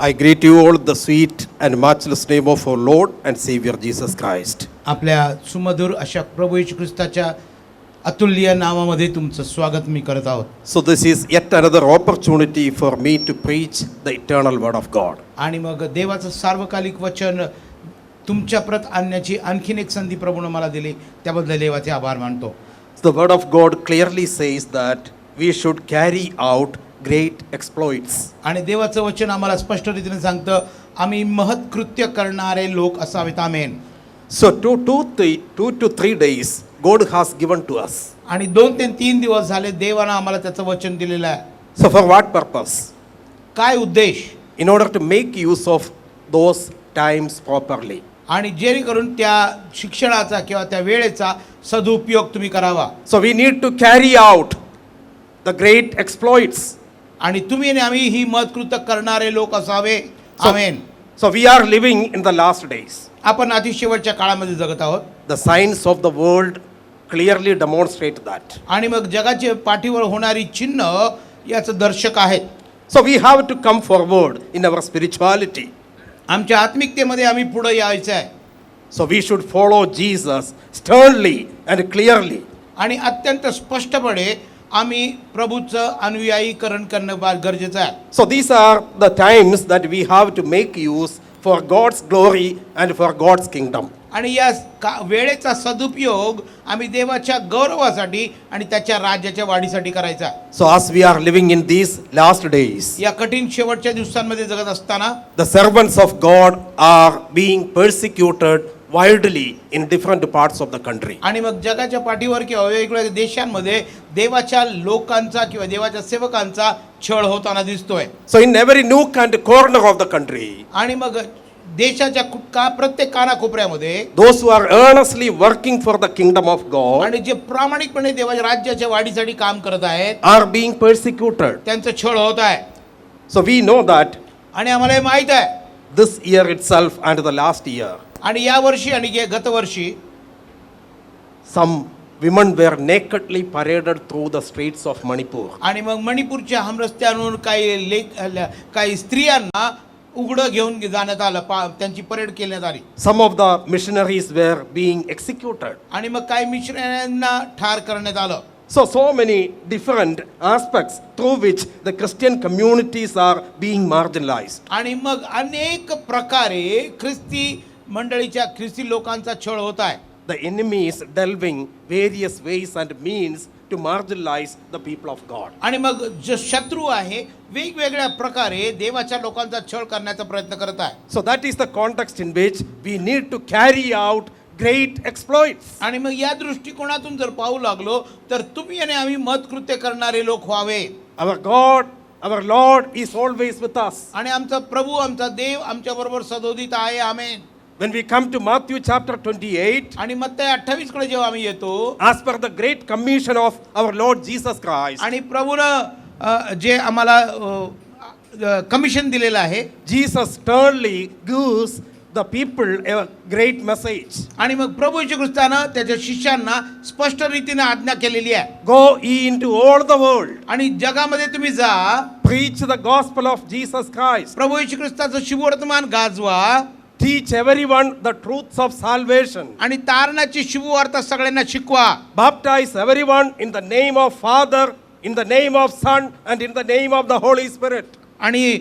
I greet you all in the sweet and matchless name of our Lord and Savior Jesus Christ. आपल्या सुमधुर अशा प्रभू येशू ख्रिस्ताच्या अतुल्य नावामध्ये तुमचं स्वागत मी करत आहोत. So this is yet another opportunity for me to preach the eternal word of God. आणि मग देवाचं सार्वकालिक वचन तुमच्या प्रत आणण्याची आणखीन एक संधी प्रभूने मला दिली, त्याबद्दल देवाचे आभार मानतो. The word of God clearly says that we should carry out great exploits. आणि देवाचं वचन आम्हाला स्पष्ट रीतीने सांगतं आम्ही महत् कृत्य करणारे लोक असावेत. आमेन. So 2 to 3 days God has given to us. आणि 2 ते 3 दिवस झाले देवानं आम्हाला त्याचं वचन दिलेलं आहे. So for what purpose? काय उद्देश? In order to make use of those times properly. आणि जेणेकरून त्या शिक्षणाचा किंवा त्या वेळेचा सदुपयोग तुम्ही करावा. So we need to carry out the great exploits. आणि तुम्ही आणि आम्ही ही महत्कृत्य करणारे लोक असावे. आमेन. So we are living in the last days. आपण अतिशेवटच्या काळामध्ये जगत आहोत. The signs of the world clearly demonstrate that. आणि मग जगाचे पाठीवर होणारी चिन्ह याचं दर्शक आहेत. So we have to come forward in our spirituality. आमच्या आत्मिकतेमध्ये आम्ही पुढे यायचं आहे. So we should follow Jesus sternly and clearly. आणि अत्यंत स्पष्टपणे आम्ही प्रभूचं अनुयायीकरण करणं गरजेचं आहे. So these are the times that we have to make use for God's glory and for God's kingdom. आणि या वेळेचा सदुपयोग आम्ही देवाच्या गौरवासाठी आणि त्याच्या राज्याच्या वाढीसाठी करायचा. So as we are living in these last days, या कठीण शेवटच्या दिवसांमध्ये जगत असताना the servants of God are being persecuted widely in different parts of the country. आणि मग जगाच्या पाठीवर किंवा वेगवेगळ्या देशांमध्ये देवाच्या लोकांचा किंवा देवाच्या सेवकांचा छळ होताना दिसतोय. So in every nook and corner of the country, आणि मग देशाच्या प्रत्येक कानाकोपऱ्यामध्ये those who are earnestly working for the kingdom of God आणि जे प्रामाणिकपणे देवाच्या राज्याच्या वाढीसाठी काम करत आहेत are being persecuted. त्यांचं छळ होत आहे. So we know that आणि आम्हाला हे माहित आहे this year itself and the last year, आणि या वर्षी आणि गतवर्षी some women were nakedly paraded through the streets of Manipur. आणि मग मणिपूरच्या हमरस्त्यांवरून काही स्त्रियांना उघडं घेऊन जाण्यात आलं, त्यांची परेड केल्यात आली. Some of the missionaries were being executed. आणि मग काही मिशनऱ्यांना ठार करण्यात आलं. So many different aspects through which the Christian communities are being marginalized. आणि मग अनेक प्रकारे ख्रिस्ती मंडळीच्या ख्रिस्ती लोकांचा छळ होत आहे. The enemy is delving various ways and means to marginalize the people of God. आणि मग जो शत्रू आहे वेगवेगळ्या प्रकारे देवाच्या लोकांचा छळ करण्याचा प्रयत्न करत आहे. So that is the context in which we need to carry out great exploits. आणि मग या दृष्टिकोनातून जर पाहू लागलो तर तुम्ही आणि आम्ही महत्कृत्य करणारे लोक व्हावे. Our God, our Lord is always with us. आणि आमचा प्रभू आमचा देव आमच्या बरोबर सदोदित आहे. आमेन. When we come to Matthew chapter 28, आणि मत्तई 28 कडे जेव्हा आम्ही येतो, as per the great commission of our Lord Jesus Christ, आणि प्रभूनं जे आम्हाला कमिशन दिलेलं आहे, Jesus sternly gives the people a great message. आणि मग प्रभू येशू ख्रिस्तानं त्याच्या शिष्यांना स्पष्ट रीतीने आज्ञा केलेली आहे. Go ye into all the world, आणि जगामध्ये तुम्ही जा, preach the gospel of Jesus Christ, Prabhu Yeshu ख्रिस्ताचं शुभवर्तमान गाजवा, teach everyone the truths of salvation, आणि तारणाची शुभवार्ता सगळ्यांना शिकवा, baptize everyone in the name of Father, in the name of Son, and in the name of the Holy Spirit. आणि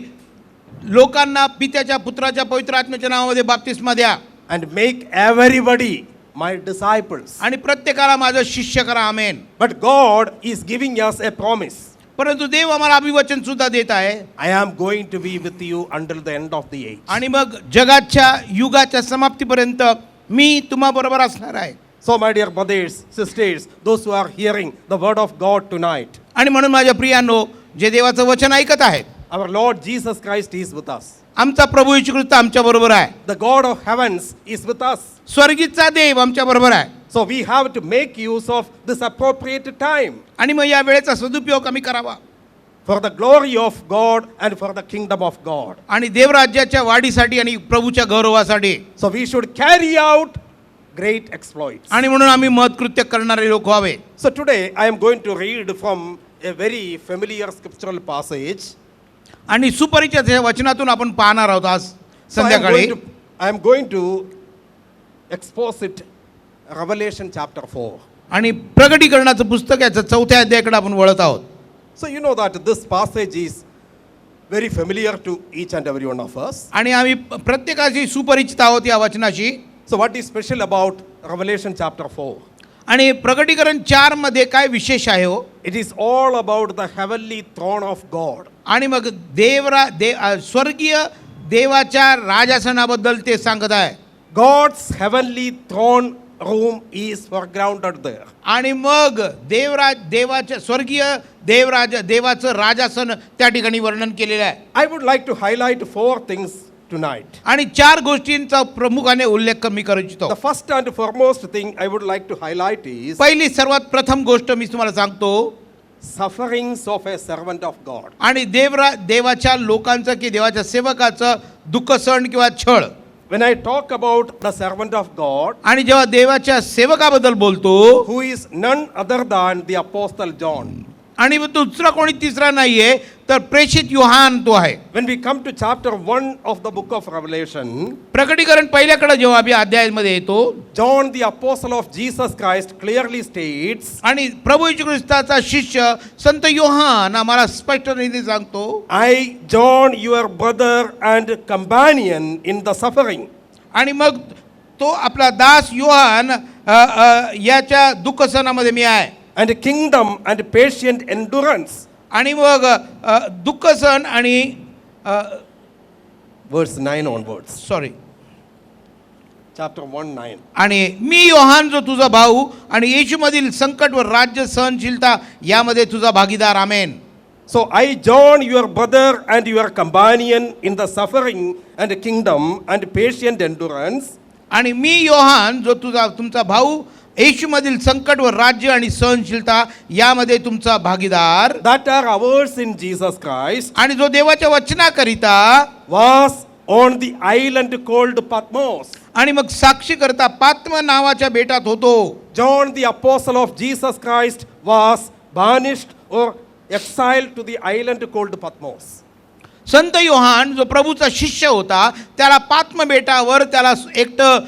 लोकांना पित्याच्या पुत्राच्या पवित्र आत्म्याच्या नावामध्ये बाप्तिस्मा द्या, And make everybody my disciples. आणि प्रत्येकाला माझं शिष्य करा. आमेन. But God is giving us a promise. परंतु देव आम्हाला अभिवचन सुद्धा देत आहे, I am going to be with you until the end of the age. आणि मग जगाच्या युगाच्या समाप्तीपर्यंत मी तुम्हा बरोबर असणार आहे. So my dear brothers, sisters, those who are hearing the word of God tonight, आणि म्हणून माझ्या प्रियांनो, जे देवाचं वचन ऐकत आहेत, our Lord Jesus Christ is with us. आमचा प्रभू येशू ख्रिस्त आमच्या बरोबर आहे. The God of heavens is with us. स्वर्गीचा देव आमच्या बरोबर आहे. So we have to make use of this appropriate time आणि मग या वेळेचा सदुपयोग आम्ही करावा for the glory of God and for the kingdom of God. आणि देवराज्याच्या वाढीसाठी आणि प्रभूच्या गौरवासाठी. So we should carry out great exploits. आणि म्हणून आम्ही महत्कृत्य करणारे लोक व्हावे. So today I am going to read from a very familiar scriptural passage. आणि सुपरिचित वचनातून आपण पाहणार आहोत आज So संध्याकाळी. I am going to expose it, Revelation chapter 4. आणि प्रकटीकरणाचं पुस्तक याचं 4थ्या अध्यायाकडे आपण वळत आहोत. So you know that this passage is very familiar to each and every one of us. आणि आम्ही प्रत्येकाशी सुपरिचित आहोत या वचनाशी. So what is special about Revelation chapter 4? आणि प्रकटीकरण 4 मध्ये काय विशेष आहे हो? It is all about the heavenly throne of God. आणि मग स्वर्गीय देवाच्या राजासनाबद्दल ते सांगत आहे. God's heavenly throne room is foregrounded there. आणि मग देवाच्या स्वर्गीय देवाचं राजासन त्या ठिकाणी वर्णन केलेलं आहे. I would like to highlight 4 things tonight. आणि 4 गोष्टींचा प्रमुखाने उल्लेख मी करू इच्छितो. The first and foremost thing I would like to highlight is पहिली सर्वात प्रथम गोष्ट मी तुम्हाला सांगतो, sufferings of a servant of God. आणि देवाच्या लोकांचं की देवाच्या सेवकाचं दुःख सहन किंवा छळ. When I talk about the servant of God, आणि जेव्हा देवाच्या सेवकाबद्दल बोलतो, who is none other than the apostle John. आणि तो दुसरा कोणी तिसरा नाहीये तर प्रेषित योहान तो आहे. When we come to chapter 1 of the book of Revelation, प्रकटीकरण पहिल्याकडे जेव्हा आम्ही अध्यायामध्ये येतो, John the apostle of Jesus Christ clearly states, आणि प्रभू येशू ख्रिस्ताचा शिष्य संत योहान आम्हाला स्पष्ट रीतीने सांगतो, I, John, your brother and companion in the suffering. आणि मग तो आपला दास योहान याच्या दुःख सहनामध्ये मी आहे. And kingdom and patient endurance. आणि मग दुःख सहन आणि Verse 9 onwards. Sorry Chapter 1:9. आणि मी योहान जो तुझा भाऊ आणि येशूमधील संकट व राज्य सहनशीलता यामध्ये तुझा भागीदार. आमेन. So I, John, your brother and your companion in the suffering and kingdom and patient endurance. आणि मी योहान जो तुमचा भाऊ येशूमधील संकट व राज्य आणि सहनशीलता यामध्ये तुमचा भागीदार, That are ours in Jesus Christ, आणि जो देवाच्या वचनाकरिता was on the island called Patmos. आणि मग साक्षी करता पात्म नावाच्या बेटात होतो. John the apostle of Jesus Christ was banished or exiled to the island called Patmos. संत योहान जो प्रभूचा शिष्य होता त्याला पात्म बेटावर त्याला एकटं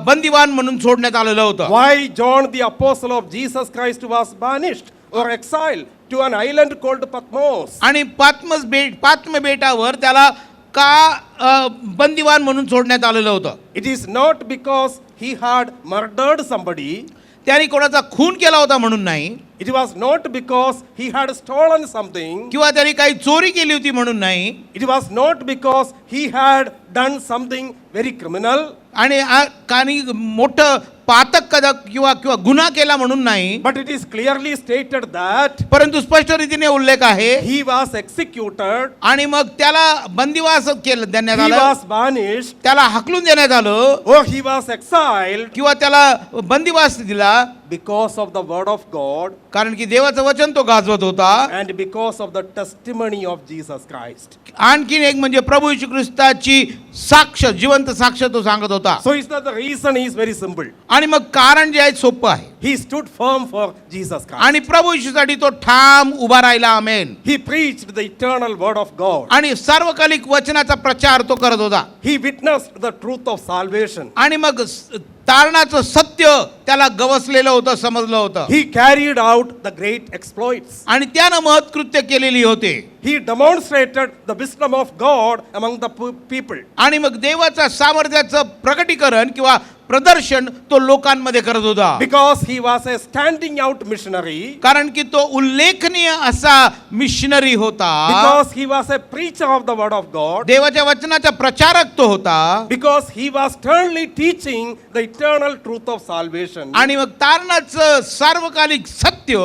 बंदिवान म्हणून सोडण्यात आलेलं होतं. Why John the apostle of Jesus Christ was banished or exiled to an island called Patmos? आणि पात्म बेटावर त्याला का बंदिवान म्हणून सोडण्यात आलेलं होतं? It is not because he had murdered somebody. त्याने कोणाचा खून केला होता म्हणून नाही, It was not because he had stolen something. किंवा त्याने काही चोरी केली होती म्हणून नाही, It was not because he had done something very criminal. आणि काही मोठं पातक किंवा गुन्हा केला म्हणून नाही. But it is clearly stated that परंतु स्पष्ट रीतीने उल्लेख आहे, he was executed, आणि मग त्याला बंदिवास देण्यात he आलं, was banished, त्याला हाकलून देण्यात आलं, or he was exiled किंवा त्याला बंदिवास दिला because of the word of God कारण की देवाचं वचन तो गाजवत होता. and because of the testimony of Jesus Christ. आणखीन एक म्हणजे प्रभू येशू ख्रिस्ताची साक्ष, जिवंत साक्ष तो सांगत होता. So is that the reason is very simple. आणि मग कारण जे आहे सोपं आहे. He stood firm for Jesus Christ. आणि प्रभू येशूसाठी तो ठाम उभा राहिला. आमेन. He preached the eternal word of God. आणि सार्वकालिक वचनाचा प्रचार तो करत होता. He witnessed the truth of salvation. आणि मग तारणाचं सत्य त्याला गवसलेलं होतं, समजलं होतं. He carried out the great exploits. आणि त्यानं महत्कृत्य केलेली होते. He demonstrated the wisdom of God among the people. आणि मग देवाच्या सामर्थ्याचं प्रकटीकरण किंवा प्रदर्शन तो लोकांमध्ये करत होता. Because he was a standing out missionary. कारण की तो उल्लेखनीय असा मिशनरी होता. Because he was a preacher of the word of God. देवाच्या वचनाचा प्रचारक तो होता. Because he was sternly teaching the eternal truth of salvation. आणि मग तारणाचं सार्वकालिक सत्य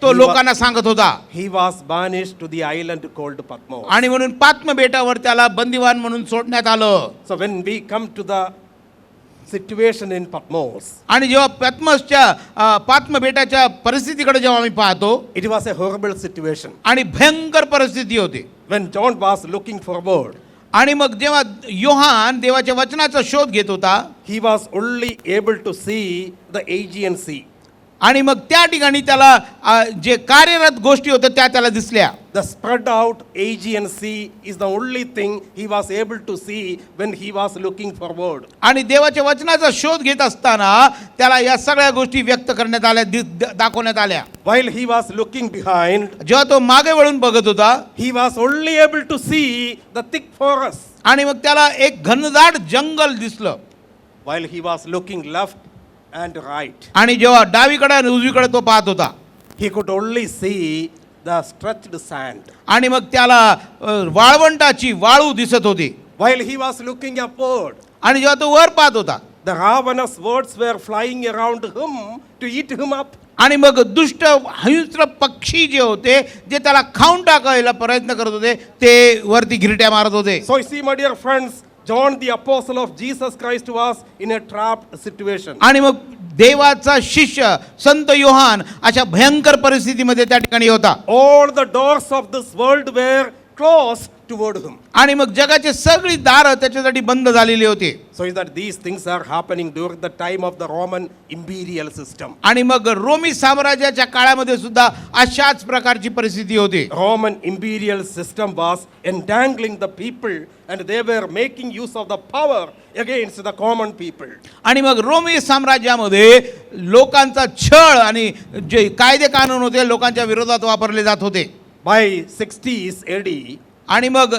तो लोकांना सांगत होता. He was banished to the island called Patmos. आणि म्हणून पात्म बेटावर त्याला बंदिवान म्हणून सोडण्यात आलं. So when we come to the situation in Patmos, आणि जेव्हा पात्म बेटाच्या परिस्थितीकडे जेव्हा आम्ही पाहतो, it was a horrible situation. आणि भयंकर परिस्थिती होती. When John was looking forward, आणि मग जेव्हा योहान देवाच्या वचनाचा शोध घेत होता, he was only able to see the Aegean Sea. आणि मग त्या ठिकाणी त्याला जे कार्यरत गोष्टी होत्या त्या त्याला दिसल्या. The spread out Aegean Sea is the only thing he was able to see when he was looking forward. आणि देवाच्या वचनाचा शोध घेत असताना त्याला या सगळ्या गोष्टी व्यक्त करण्यात आल्या, दाखवण्यात आल्या. While he was looking behind, जेव्हा तो मागे वळून बघत होता he was only able to see the thick forest. आणि मग त्याला एक घनदाट जंगल दिसलं. While he was looking left and right, आणि जेव्हा डावीकडे आणि उजवीकडे तो पाहत होता he could only see the stretched sand. आणि मग त्याला वाळवंटाची वाळू दिसत होती. While he was looking upward, आणि जेव्हा तो वर पाहत होता the ravenous birds were flying around him to eat him up. आणि मग दुष्ट हिंस्र पक्षी जे होते जे त्याला खाऊन टाकायला प्रयत्न करत होते ते वरती गिरट्या मारत होते. So you see, my dear friends, John the apostle of Jesus Christ was in a trapped situation. आणि मग देवाचा शिष्य संत योहान अशा भयंकर परिस्थितीमध्ये त्या ठिकाणी होता. All the doors of this world were closed toward him. आणि मग जगाचे सगळी दारं त्याच्यासाठी बंद झालेली होती. So is that these things are happening during the time of the Roman imperial system. आणि मग रोमी साम्राज्याच्या काळामध्ये सुद्धा अशाच प्रकारची परिस्थिती होती. Roman imperial system was entangling the people and they were making use of the power against the common people. आणि मग रोमी साम्राज्यामध्ये लोकांचा छळ आणि जे कायदे कानून होते लोकांच्या विरोधात वापरले जात होते. By 60s AD, आणि मग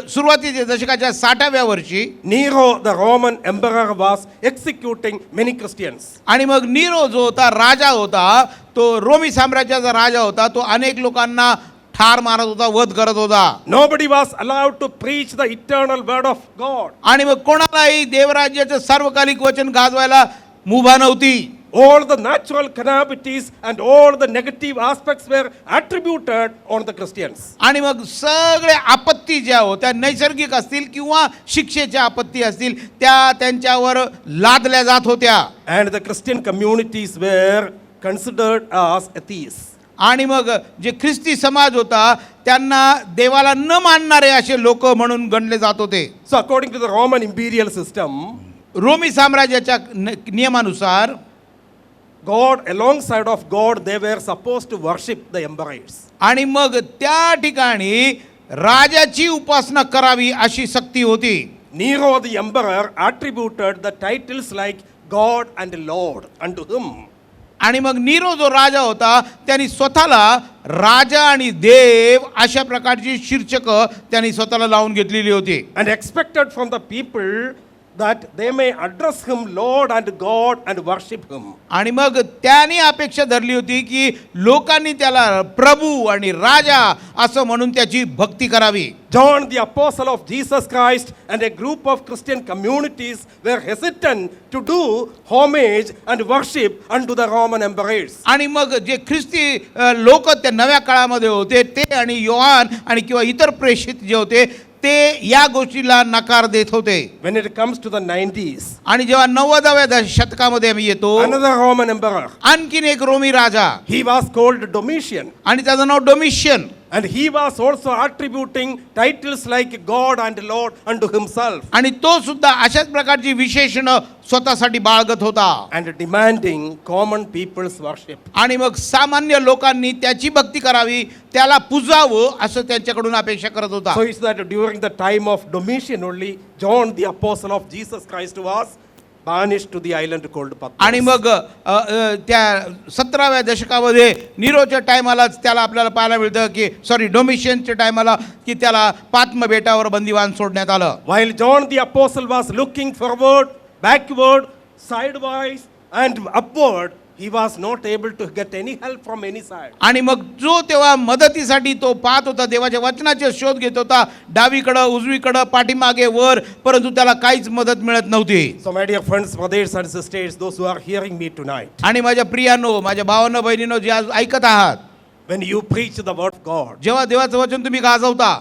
सुरुवातीच्या दशकाच्या 60व्या वर्षी Nero the Roman emperor was executing many Christians. आणि मग नीरो जो होता राजा होता तो रोमी साम्राज्याचा राजा होता तो अनेक लोकांना ठार मारत होता, वध करत होता. Nobody was allowed to preach the eternal word of God. आणि मग कोणालाही देवराज्याचं सार्वकालिक वचन गाजवायला मुभा नव्हती. All the natural calamities and all the negative aspects were attributed on the Christians. आणि मग सगळे आपत्ती ज्या होत्या नैसर्गिक असतील किंवा शिक्षेच्या आपत्ती असतील त्या त्यांच्यावर लादल्या जात होत्या. And the Christian communities were considered as atheists. आणि मग जे ख्रिस्ती समाज होता त्यांना देवाला न मानणारे असे लोक म्हणून गणले जात होते. So according to the Roman imperial system, रोमी साम्राज्याच्या नियमानुसार God, alongside of God, they were supposed to worship the emperors. आणि मग त्या ठिकाणी राजाची उपासना करावी अशी सक्ती होती. Nero the emperor attributed the titles like God and Lord unto him. आणि मग नीरो जो राजा होता त्यांनी स्वतःला राजा आणि देव अशा प्रकारची शीर्षक त्यांनी स्वतःला लावून घेतलेली होती. And expected from the people that they may address him Lord and God and worship him. आणि मग त्यांनी अपेक्षा धरली होती की लोकांनी त्याला प्रभू आणि राजा असं म्हणून त्याची भक्ती करावी. John the apostle of Jesus Christ and a group of Christian communities were hesitant to do homage and worship unto the Roman emperors. आणि मग जे ख्रिस्ती लोक त्या नव्या काळामध्ये होते ते आणि योहान आणि किंवा इतर प्रेषित जे होते ते या गोष्टीला नकार देत होते. When it comes to the 90s, आणि जेव्हा 90व्या शतकामध्ये आम्ही येतो another Roman emperor, आणखीन एक रोमी राजा he was called Domitian. आणि त्याचं नाव डोमिशियन. And he was also attributing titles like God and Lord unto himself. आणि तो सुद्धा अशाच प्रकारची विशेषण स्वतःसाठी बाळगत होता. And demanding common people's worship. आणि मग सामान्य लोकांनी त्याची भक्ती करावी त्याला पूजावं असं त्यांच्याकडून अपेक्षा करत होता. So it's that during the time of Domitian only, John the apostle of Jesus Christ was banished to the island called Patmos. आणि मग त्या 17व्या दशकामध्ये नीरोच्या टायमालाच त्याला आपल्याला पाहायला मिळतं की डोमिशियनच्या टायमाला की त्याला पात्म बेटावर बंदिवान सोडण्यात आलं. While John the apostle was looking forward, backward, sidewise and upward, he was not able to get any help from any side. आणि मग जो तेव्हा मदतीसाठी तो पाहत होता देवाच्या वचनाचे शोध घेत होता डावीकडं उजवीकडं पाठीमागे वर परंतु त्याला काहीच मदत मिळत नव्हती. So my dear friends, brothers and sisters, those who are hearing me tonight, आणि माझ्या प्रियांनो माझ्या भावांनो बहिणींनो जे आज ऐकत आहात when you preach the word of God, जेव्हा देवाचं वचन तुम्ही गाजवता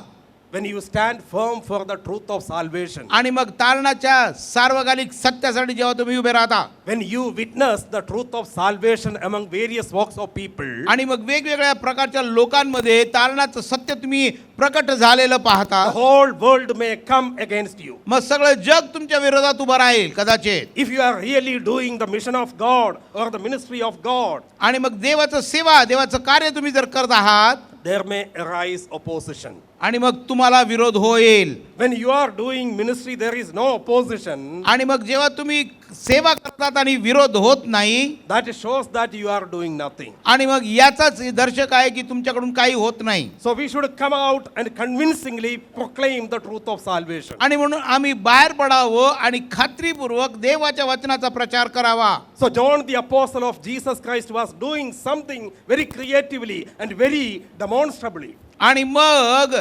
when you stand firm for the truth of salvation, आणि मग तारणाच्या सार्वकालिक सत्यासाठी जेव्हा तुम्ही उभे राहता when you witness the truth of salvation among various walks of people, आणि मग वेगवेगळ्या प्रकारच्या लोकांमध्ये तारणाचं सत्य तुम्ही प्रकट झालेलं the पाहता, whole world may come against you. मग सगळं जग तुमच्या विरोधात उभं राहील कदाचित. If you are really doing the mission of God or the ministry of God, आणि मग देवाचं सेवा देवाचं कार्य तुम्ही जर करत आहात there may arise opposition. आणि मग तुम्हाला विरोध होईल. When you are doing ministry, there is no opposition. आणि मग जेव्हा तुम्ही सेवा करतात आणि विरोध होत नाही, That shows that you are doing nothing. आणि मग याचाच दर्शक आहे की तुमच्याकडून काही होत नाही. So we should come out and convincingly proclaim the truth of salvation. आणि म्हणून आम्ही बाहेर पडावं आणि खात्रीपूर्वक देवाच्या वचनाचा प्रचार करावा. So John the apostle of Jesus Christ was doing something very creatively and very demonstrably. आणि मग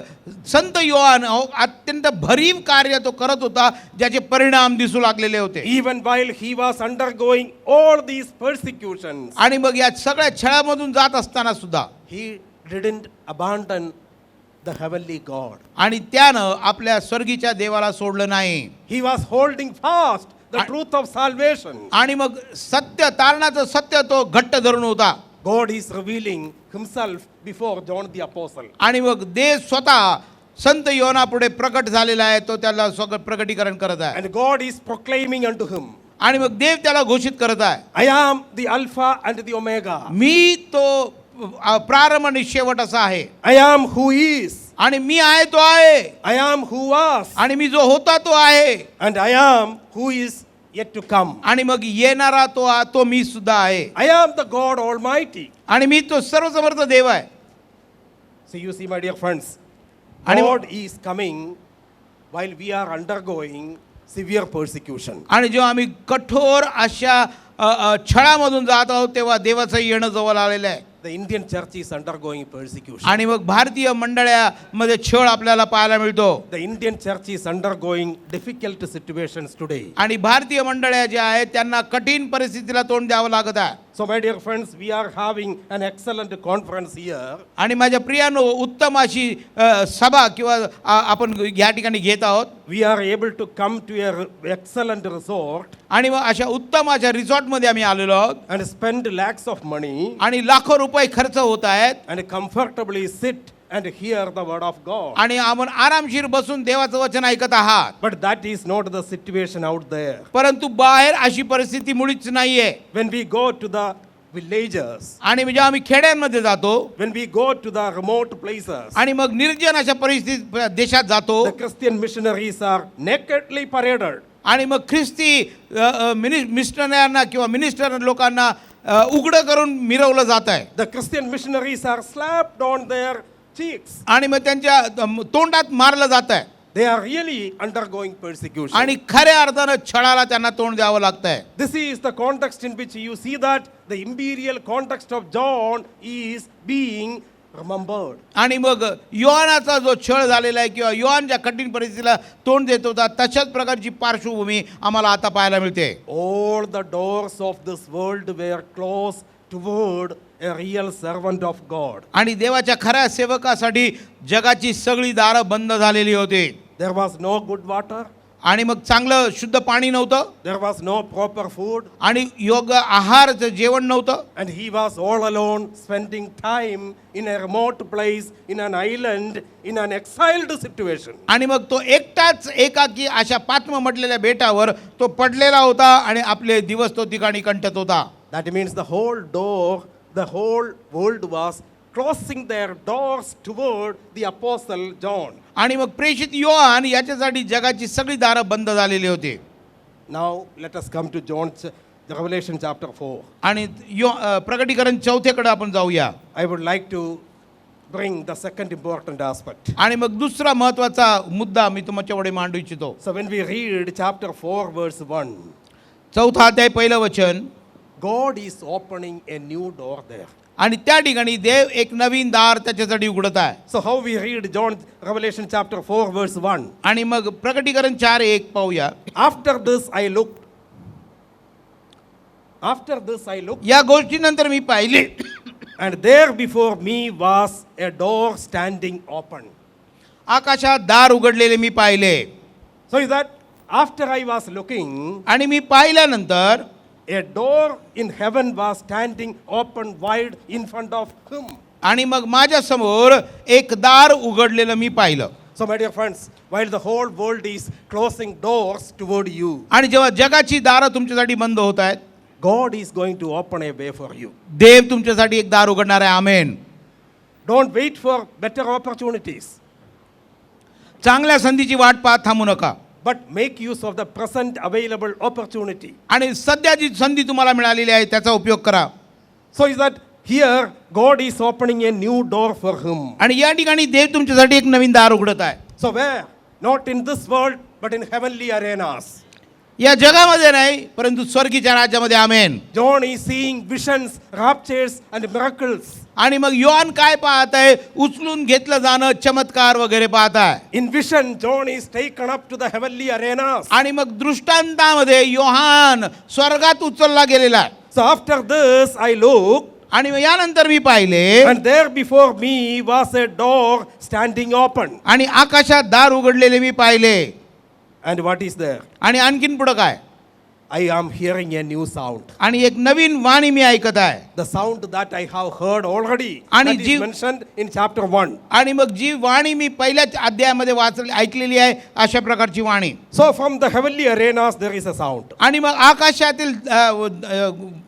संत योहान अत्यंत भरीव कार्य तो करत होता ज्याचे परिणाम दिसू लागलेले होते. Even while he was undergoing all these persecutions, आणि मग या सगळ्या छळामधून जात असताना सुद्धा he didn't abandon the heavenly God. आणि त्यानं आपल्या स्वर्गीच्या देवाला सोडलं नाही. He was holding fast the I- truth of salvation. आणि मग सत्य तारणाचं सत्य तो घट्ट धरून होता. God is revealing himself before John the apostle. आणि मग देव स्वतः संत योना पुढे प्रकट झालेला आहे. तो त्याला सगळं प्रकटीकरण करत आहे. And God is proclaiming unto him, आणि मग देव त्याला घोषित करत आहे, I am the Alpha and the Omega. मी तो प्रारंभ आणि शेवट असा आहे. I am who is. आणि मी आहे तो आहे. I am who was. आणि मी जो होता तो आहे. And I am who is yet to come. आणि मग येणारा तो मी सुद्धा आहे. I am the God Almighty. आणि मी तो सर्वसमर्थ देव आहे. So you see, my dear friends, आणि God is coming while we are undergoing severe persecution. आणि जेव्हा आम्ही कठोर अशा छळामधून जात आहोत तेव्हा देवाचं येणं जवळ आलेलं आहे. The Indian church is undergoing persecution. आणि मग भारतीय मंडळामध्ये छळ आपल्याला पाहायला मिळतो. The Indian church is undergoing difficult situations today. आणि भारतीय मंडळ्या ज्या आहेत त्यांना कठीण परिस्थितीला तोंड द्यावं लागत आहे. So my dear friends, we are having an excellent conference here. आणि माझ्या प्रियानो उत्तम अशी सभा किंवा आपण या ठिकाणी घेत आहोत. We are able to come to an excellent resort आणि मग अशा उत्तम अशा रिसॉर्टमध्ये आम्ही आलेलो आहोत. and spend lakhs of money आणि लाखो रुपये खर्च होत आहेत. and comfortably sit and hear the word of God. आणि आपण आरामशीर बसून देवाचं वचन ऐकत आहात. But that is not the situation out there. परंतु बाहेर अशी परिस्थिती मुळीच नाहीये. When we go to the villages, आणि जेव्हा आम्ही खेड्यांमध्ये जातो when we go to the remote places, आणि मग निर्जन अशा परिस्थिती देशात जातो the Christian missionaries are nakedly paraded. आणि मग ख्रिस्ती मिशनऱ्यांना किंवा मिनिस्टर लोकांना उघडं करून मिरवलं जात आहे. The Christian missionaries are slapped on their cheeks. आणि मग त्यांच्या तोंडात मारलं जात आहे. They are really undergoing persecution. आणि खऱ्या अर्थानं छळाला त्यांना तोंड द्यावं लागत आहे. This is the context in which you see that the imperial context of John is being remembered. आणि मग योहानाचा जो छळ झालेला आहे किंवा योहान ज्या कठीण परिस्थितीला तोंड देत होता तशाच प्रकारची पार्श्वभूमी आम्हाला आता पाहायला मिळते. All the doors of this world were closed toward a real servant of God. आणि देवाच्या खऱ्या सेवकासाठी जगाची सगळी दारं बंद झालेली होती. There was no good water. आणि मग चांगलं शुद्ध पाणी नव्हतं. There was no proper food. आणि योग्य आहारचं जेवण नव्हतं. And he was all alone, spending time in a remote place, in an island, in an exiled situation. आणि मग तो एकटाच एकाकी अशा पात्म म्हटलेल्या बेटावर तो पडलेला होता आणि आपले दिवस तो ठिकाणी कंठत होता. That means the whole world was closing their doors toward the apostle John. आणि मग प्रेषित योहान याच्यासाठी जगाची सगळी दारं बंद झालेली होती. Now let us come to the Revelation chapter 4. आणि प्रकटीकरण 4कडे आपण जाऊया. I would like to bring the second important aspect. आणि मग दुसरा महत्वाचा मुद्दा मी तुमच्यापुढे मांडू इच्छितो. So when we read chapter 4 verse 1, 4 अध्याय 1 वचन, God is opening a new door there. आणि त्या ठिकाणी देव एक नवीन दार त्याच्यासाठी उघडत आहे. So how we read Revelation chapter 4 verse 1. आणि मग प्रकटीकरण 4:1 पाहूया. After this I looked. या गोष्टीनंतर मी पाहिले And there before me was a door standing open. आकाशात दार उघडलेले मी पाहिले. So is that after I was looking, आणि मी पाहिल्यानंतर a door in heaven was standing open wide in front of him. आणि मग माझ्या समोर एक दार उघडलेलं मी पाहिलं. So my dear friends, while the whole world is closing doors toward you, आणि जेव्हा जगाची दारं तुमच्यासाठी बंद होत आहेत, God is going to open a way for you. देव तुमच्यासाठी एक दार उघडणार आहे. आमेन. Don't wait for better opportunities, चांगल्या संधीची वाट पाहत थांबू नका, but make use of the present available opportunity. आणि सध्या जी संधी तुम्हाला मिळालेली आहे त्याचा उपयोग करा. So is that here God is opening a new door for him. आणि या ठिकाणी देव तुमच्यासाठी एक नवीन दार उघडत आहे. So where? Not in this world, but in heavenly arenas. या जगामध्ये नाही, परंतु स्वर्गीच्या राज्यामध्ये. आमेन. John is seeing visions, raptures, and miracles. आणि मग योहान काय पाहत आहे? उचलून घेतलं जाणं, चमत्कार वगैरे पाहत आहे. In vision, John is taken up to the heavenly arenas. आणि मग दृष्टांतामध्ये योहान स्वर्गात उचलला गेलेला आहे. So after this, I looked, आणि मग यानंतर मी पाहिले, and there before me was a door standing open. आणि आकाशात दार उघडलेले मी पाहिले. And what is there? आणि आणखीन पुढं काय? I am hearing a new sound. आणि एक नवीन वाणी मी ऐकत आहे. The sound that I have heard already. आणि That G- is mentioned in chapter 1. आणि मग जी वाणी मी पहिल्याच अध्यायामध्ये ऐकलेली आहे, अशा प्रकारची वाणी. So from the heavenly arenas there is a sound. आणि मग आकाशातील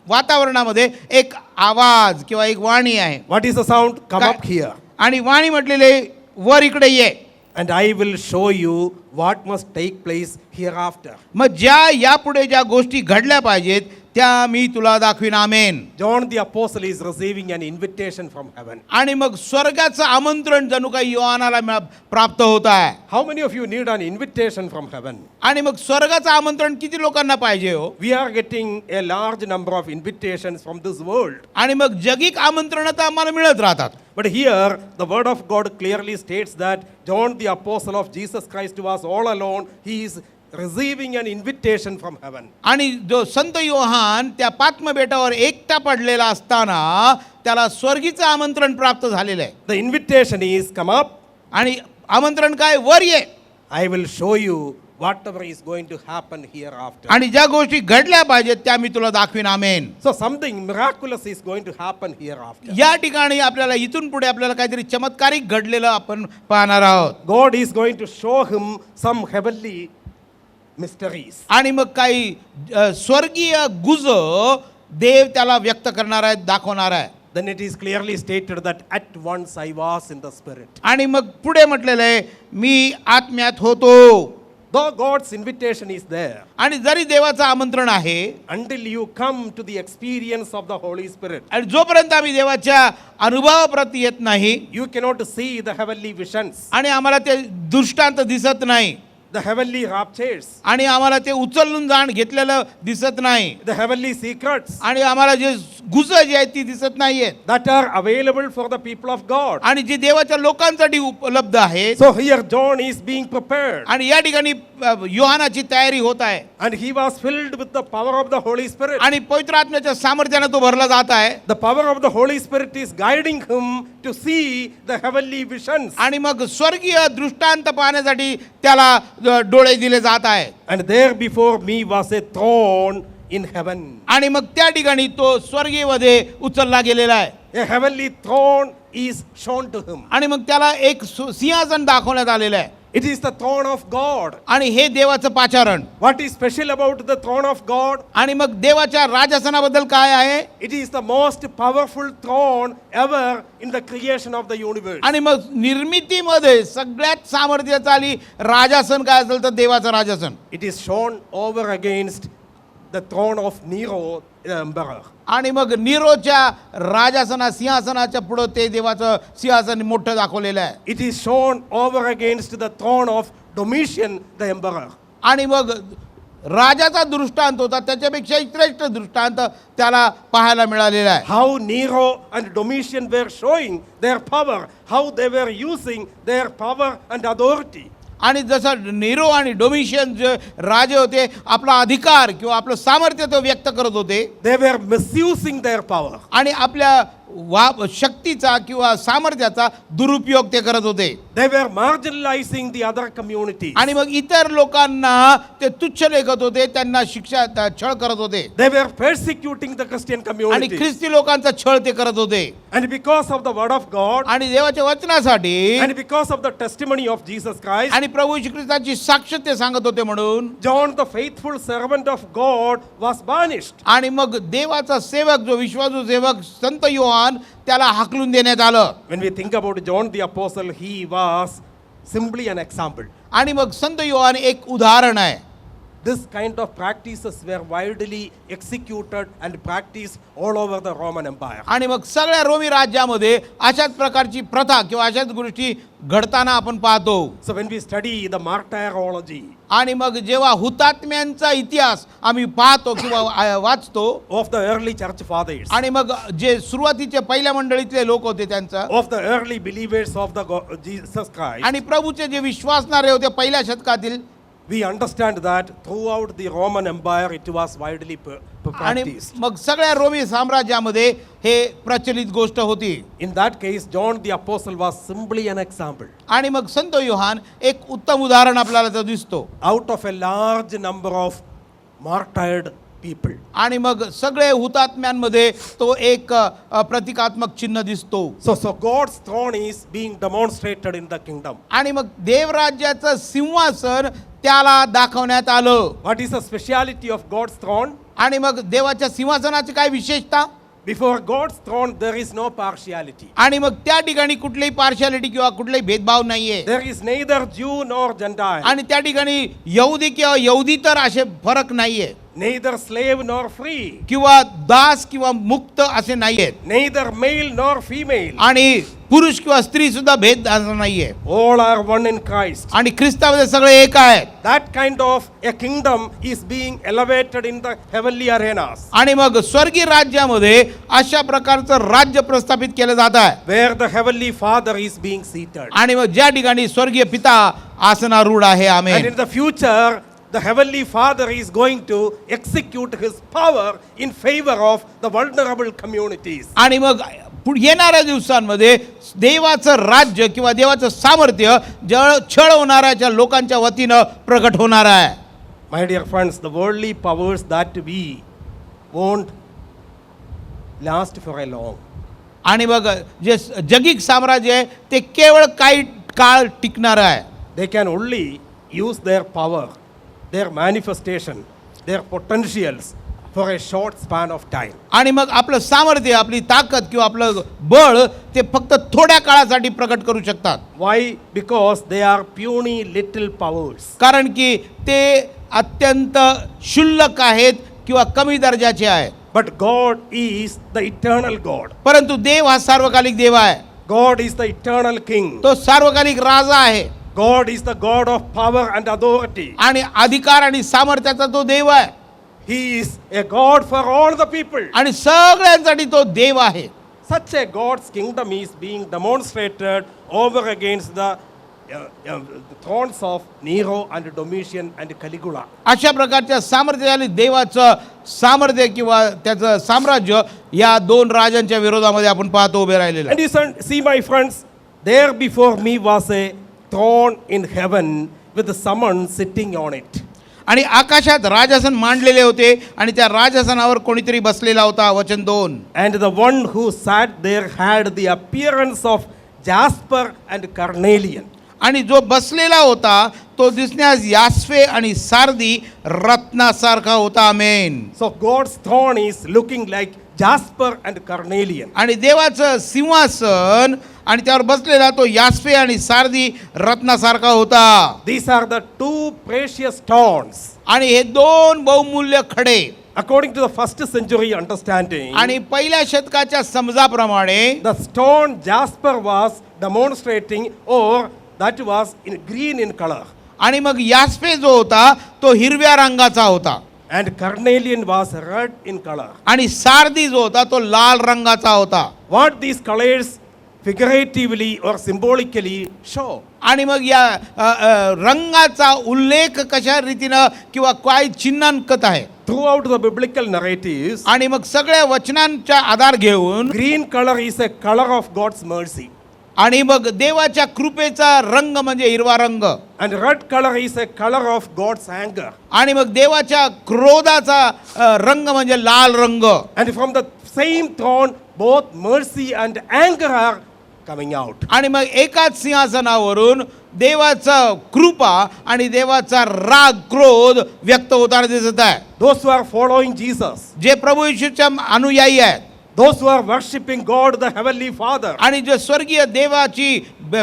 वातावरणामध्ये एक आवाज किंवा एक वाणी आहे. What is the sound? Come Ka- up here. आणि वाणी म्हटलेले, वर इकडे ये. And I will show you what must take place hereafter. मग यापुढे ज्या गोष्टी घडल्या पाहिजेत त्या मी तुला दाखवीन. आमेन. John the apostle is receiving an invitation from heaven. आणि मग स्वर्गाचं आमंत्रण जणू काही योहानाला प्राप्त होत आहे. How many of you need an invitation from heaven? आणि मग स्वर्गाचं आमंत्रण किती लोकांना पाहिजे हो? We are getting a large number of invitations from this world. आणि मग जगिक आमंत्रण तर आम्हाला मिळत राहतात. But here, the word of God clearly states that John the apostle of Jesus Christ was all alone. He is receiving an invitation from heaven. आणि जो संत योहान त्या पात्म बेटावर एकटा पडलेला असताना त्याला स्वर्गीचं आमंत्रण प्राप्त झालेलं आहे. The invitation is, come up, आणि आमंत्रण काय? वर ये. I will show you whatever is going to happen hereafter. आणि ज्या गोष्टी घडल्या पाहिजेत त्या मी तुला दाखवीन. आमेन. So something miraculous is going to happen hereafter. या ठिकाणी आपल्याला इथून पुढे आपल्याला काहीतरी चमत्कारिक घडलेलं आपण पाहणार आहोत. God is going to show him some heavenly mysteries. आणि मग काही स्वर्गीय गुज देव त्याला व्यक्त करणार आहे, दाखवणार आहे. Then it is clearly stated that at once I was in the spirit. आणि मग पुढे म्हटलेलं आहे, मी आत्म्यात होतो. Though God's invitation is there, आणि जरी देवाचं आमंत्रण आहे, until you come to the experience of the Holy Spirit, आणि जोपर्यंत आम्ही देवाच्या अनुभवाप्रती येत नाही, you cannot see the heavenly visions, आणि आम्हाला ते दृष्टांत दिसत नाही, the heavenly raptures, आणि आम्हाला ते उचलून जाण घेतलेलं दिसत नाही, the heavenly secrets आणि आम्हाला जे गुज जी आहेत ती दिसत नाहीयेत, that are available for the people of God. आणि जी देवाच्या लोकांसाठी उपलब्ध आहेत. So here John is being prepared, आणि या ठिकाणी योहानाची तयारी होत आहे. and he was filled with the power of the Holy Spirit. आणि पवित्र आत्म्याच्या सामर्थ्याने तो भरला जात आहे. The power of the Holy Spirit is guiding him to see the heavenly visions. आणि मग स्वर्गीय दृष्टांत पाहण्यासाठी त्याला डोळे दिले जात आहे. And there before me was a throne in heaven. आणि मग त्या ठिकाणी तो स्वर्गीयमध्ये उचलला गेलेला आहे. A heavenly throne is shown to him. आणि मग त्याला एक सिंहासन दाखवण्यात आलेलं आहे. It is the throne of God. आणि हे देवाचं पाचारण. What is special about the throne of God? आणि मग देवाच्या राजासनाबद्दल काय आहे? It is the most powerful throne ever in the creation of the universe. आणि मग निर्मितीमध्ये सगळ्यात सामर्थ्याचं आली राजासन काय असेल तर देवाचं राजासन. It is shown over against the throne of Nero, the emperor. आणि मग निरोच्या सिंहासनाच्या पुढं ते देवाचं सिंहासन मोठं दाखवलेलं आहे. It is shown over against the throne of Domitian, the emperor. आणि मग राजाचा दृष्टांत होता, त्याच्यापेक्षा श्रेष्ठ दृष्टांत त्याला पाहायला मिळालेला आहे. How Nero and Domitian were showing their power, how they were using their power and authority. आणि जसं नेरो आणि डोमिशियन जे राजे होते आपला अधिकार किंवा आपलं सामर्थ्य तो व्यक्त करत होते. They were misusing their power. आणि आपल्या शक्तीचा किंवा सामर्थ्याचा दुरुपयोग ते करत होते. They were marginalizing the other community. आणि मग इतर लोकांना ते तुच्छ लेखत होते, त्यांना शिक्षा छळ करत होते They were persecuting the Christian आणि community. ख्रिस्ती लोकांचा छळ ते करत होते. And because of the word of God, आणि देवाच्या वचनासाठी and because of the testimony of Jesus Christ, आणि प्रभू श्री ख्रिस्ताची साक्ष ते सांगत होते म्हणून John, the faithful servant of God, was banished. आणि मग देवाचा सेवक जो विश्वासू सेवक संत योहान त्याला हाकलून देण्यात आलं. When we think about John the Apostle, he was simply an example. आणि मग संत योहान एक उदाहरण आहे. This kind of practices were widely executed and practiced all over the Roman Empire. आणि मग सगळ्या रोमी राज्यामध्ये अशाच प्रकारची प्रथा किंवा अशाच गोष्टी घडताना आपण पाहतो. So when we study the martyrology आणि मग जेव्हा हुतात्म्यांचा इतिहास आम्ही पाहतो किंवा वाचतो of the early church fathers, आणि मग जे सुरुवातीचे पहिल्या मंडळीतले लोक होते त्यांचा of the early believers of the Jesus Christ, आणि प्रभूचे जे विश्वासणारे होते पहिल्या शतकातील, we understand that throughout the Roman Empire it was widely आणि practiced. मग सगळ्या रोमी साम्राज्यामध्ये हे प्रचलित गोष्ट होती. In that case, John the Apostle was simply an example. आणि मग संत योहान एक उत्तम उदाहरण आपल्याला तो दिसतो. Out of a large number of martyred people. आणि मग सगळे हुतात्म्यांमध्ये तो एक प्रतिकात्मक चिन्ह दिसतो. So God's throne is being demonstrated in the kingdom. आणि मग देवराज्याचं सिंहासन त्याला दाखवण्यात आलं. What is the speciality of God's throne? आणि मग देवाच्या सिंहासनाची काय विशेषता? Before God's throne, there is no partiality. आणि मग त्या ठिकाणी कुठलीही पार्शालिटी किंवा कुठलाही भेदभाव नाहीये. There is neither Jew nor Gentile, आणि त्या ठिकाणी यहुदी किंवा यहुदीतर असे फरक नाहीये, neither slave nor free, किंवा दास किंवा मुक्त असे नाहीयेत, neither male nor female. आणि पुरुष किंवा स्त्री सुद्धा भेद असं नाहीये. All are one in Christ. आणि ख्रिस्तामध्ये सगळे एक आहेत. That kind of a kingdom is being elevated in the heavenly arenas, आणि मग स्वर्गीय राज्यामध्ये अशा प्रकारचं राज्य प्रस्थापित केलं जात आहे, where the heavenly Father is being seated. आणि मग ज्या ठिकाणी स्वर्गीय पिता आसनारूढ आहे. And amen. in the future, the heavenly Father is going to execute his power in favor of the vulnerable communities. आणि मग येणाऱ्या दिवसांमध्ये देवाचं राज्य किंवा देवाचं सामर्थ्य छळ होणाऱ्या लोकांच्या वतीनं प्रकट होणार आहे. My dear friends, the worldly powers that we won't last for a long. आणि मग जे जगिक साम्राज्य आहे ते केवळ काही काळ टिकणार आहे. They can only use their power, their manifestation, their potentials for a short span of time. आणि मग आपलं सामर्थ्य, आपली ताकद किंवा आपलं बळ ते फक्त थोड्या काळासाठी प्रकट करू शकतात. Why? Because they are puny little powers. कारण की ते अत्यंत क्षुल्लक आहेत किंवा कमी दर्जाचे आहेत. But God is the eternal God. परंतु देव हा सार्वकालिक देव आहे. God is the eternal King. तो सार्वकालिक राजा आहे. God is the God of power and authority. आणि अधिकार आणि सामर्थ्याचा तो देव आहे. He is a God for all the people. आणि सगळ्यांसाठी तो देव आहे. Such a God's kingdom is being demonstrated over against the thrones of Nero and Domitian and Caligula. अशा प्रकारच्या सामर्थ्याने देवाचं सामर्थ्य किंवा त्याचं साम्राज्य या दोन राजांच्या विरोधामध्ये आपण पाहतो उभे राहिलेलं. And you see, my friends, there before me was a throne in heaven with someone sitting on it. आणि आकाशात राजासन मांडलेले होते आणि त्या राजासनावर कोणीतरी बसलेला होता. वचन 2. And the one who sat there had the appearance of jasper and carnelian. आणि जो बसलेला होता तो दिसण्यास यास्फे आणि सारदी रत्नासारखा होता. आमेन. So God's throne is looking like jasper and carnelian. आणि देवाचं सिंहासन आणि त्यावर बसलेला तो यास्फे आणि सारदी रत्नासारखा होता. These are the two precious stones. आणि हे दोन बहुमूल्य खडे According to the first century understanding, आणि पहिल्या शतकाच्या समजाप्रमाणे the stone jasper was demonstrating, or that was in green in color, आणि मग यास्फे जो होता तो हिरव्या रंगाचा होता and carnelian was red in color. आणि सारदी जो होता तो लाल रंगाचा होता. What these colors figuratively or symbolically show? आणि मग या रंगाचा उल्लेख कशा रीतीनं किंवा काय चिन्हांकित आहे? Throughout the biblical narratives, आणि मग सगळ्या वचनांचा आधार घेऊन green color is a color of God's mercy, आणि मग देवाच्या कृपेचा रंग म्हणजे हिरवा रंग and red color is a color of God's anger. आणि मग देवाच्या क्रोधाचा रंग म्हणजे लाल रंग And from the same throne, both mercy and anger are coming out. आणि मग एकाच सिंहासनावरून देवाचा कृपा आणि देवाचा राग क्रोध व्यक्त होताना दिसत आहे. Those who are following Jesus, जे प्रभू येशूच्या अनुयायी आहेत those who are worshipping God, the Heavenly Father, आणि जे स्वर्गीय देवाची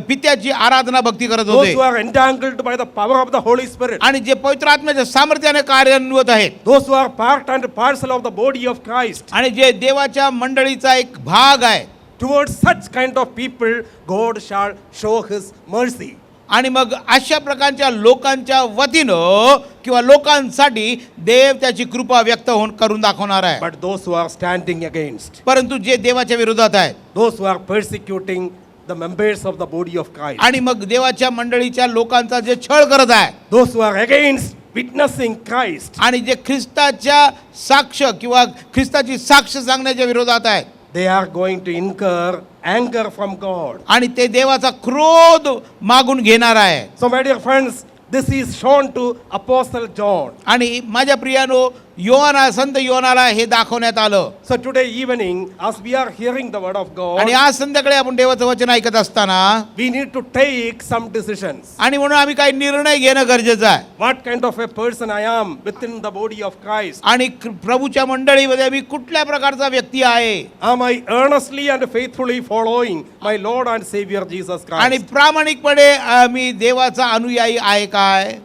पित्याची आराधना भक्ती करत those होते who are entangled by the power of the Holy Spirit, आणि जे पवित्र आत्म्याच्या सामर्थ्याने कार्यान्वित आहेत those who are part and parcel of the body of Christ, आणि जे देवाच्या मंडळीचा एक भाग आहे. towards such kind of people, God shall show His mercy. आणि मग अशा प्रकारच्या लोकांच्या वतीनं किंवा लोकांसाठी देव त्याची कृपा व्यक्त होऊन करून दाखवणार आहे. But those who are standing against, परंतु जे देवाच्या विरोधात आहेत those who are persecuting the members of the body of Christ, आणि मग देवाच्या मंडळीच्या लोकांचा जे छळ करत आहे those who are against witnessing Christ, आणि जे ख्रिस्ताच्या साक्ष किंवा ख्रिस्ताची साक्ष सांगण्याच्या विरोधात आहेत they are going to incur anger from God. आणि ते देवाचा क्रोध मागून घेणार आहे. So my dear friends, this is shown to Apostle John. आणि माझ्या प्रियानो योहाना संत योहानाला हे दाखवण्यात आलं. So today evening, as we are hearing the word of आणि God, आज संध्याकाळी आपण देवाचं वचन ऐकत असताना we need to take some decisions. आणि म्हणून आम्ही काही निर्णय घेणं गरजेचं आहे. What kind of a person I am within the body of Christ? आणि प्रभूच्या मंडळीमध्ये मी कुठल्या प्रकारचा व्यक्ती आहे Am I earnestly and faithfully following my Lord and Savior Jesus आणि Christ? प्रामाणिकपणे मी देवाचा अनुयायी आहे काय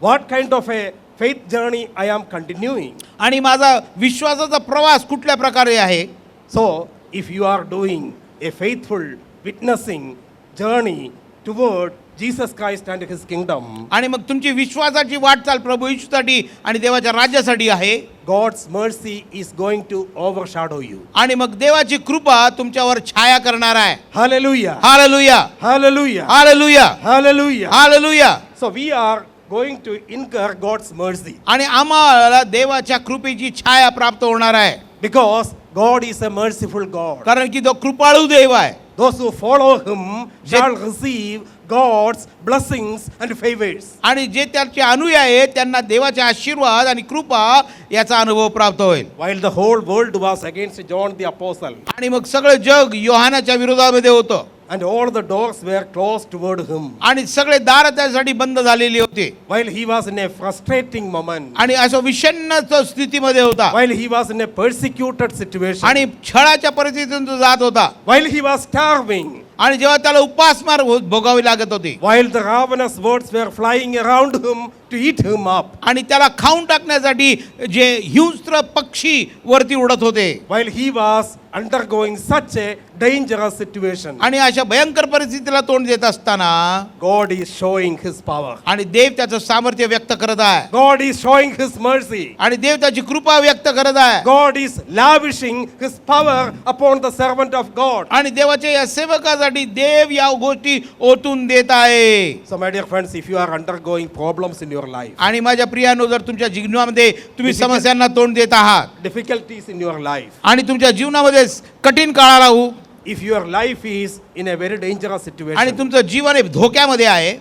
What kind of a faith journey I am continuing? आणि माझा विश्वासाचा प्रवास कुठल्या प्रकारे आहे. So, if you are doing a faithful witnessing journey toward Jesus Christ and His kingdom, आणि मग तुमची विश्वासाची वाटचाल प्रभू येशूसाठी आणि देवाच्या राज्यासाठी आहे God's mercy is going to overshadow you. आणि मग देवाची कृपा तुमच्यावर छाया करणार आहे. Hallelujah! Hallelujah Hallelujah! Hallelujah Hallelujah! Hallelujah. So we are going to incur God's mercy आणि आम्हाला देवाच्या कृपेची छाया प्राप्त होणार आहे because God is a merciful God. कारण की तो कृपाळू देव आहे. Those who follow Him shall receive God's blessings and favors. आणि जे त्याचे अनुयायी आहेत त्यांना देवाचे आशीर्वाद आणि कृपा याचा अनुभव प्राप्त होईल. While the whole world was against John the Apostle आणि मग सगळं जग योहानाच्या विरोधामध्ये होतं and all the doors were closed toward him, आणि सगळे दार त्यासाठी बंद झालेली होते while he was in a frustrating moment, आणि असं विषण्ण स्थितीमध्ये होता while he was in a persecuted situation, आणि छळाच्या परिस्थितीतून तो जात होता while he was starving, आणि जेव्हा त्याला उपासमार भोगावी लागत होती while the ravenous birds were flying around him to eat him up, आणि त्याला खाऊन टाकण्यासाठी जे हिंस्त्र पक्षी वरती उडत होते while he was undergoing such a dangerous situation, आणि अशा भयंकर परिस्थितीला तोंड देत असताना God is showing His power. आणि देव त्याचं सामर्थ्य व्यक्त करत आहे God is showing His mercy. आणि देव त्याची कृपा व्यक्त करत आहे God is lavishing His power upon the servant of God. आणि देवाच्या या सेवकासाठी देव या गोष्टी ओतून देत आहे. So my dear friends, if you are undergoing problems in your life, आणि माझ्या प्रियानो जर तुमच्या जीवनामध्ये तुम्ही समस्यांना तोंड देत आहात difficulties in your life, आणि तुमच्या जीवनामध्ये कठीण काळाला if your life is in a very dangerous आणि situation, तुमचं जीवन हे धोक्यामध्ये आहे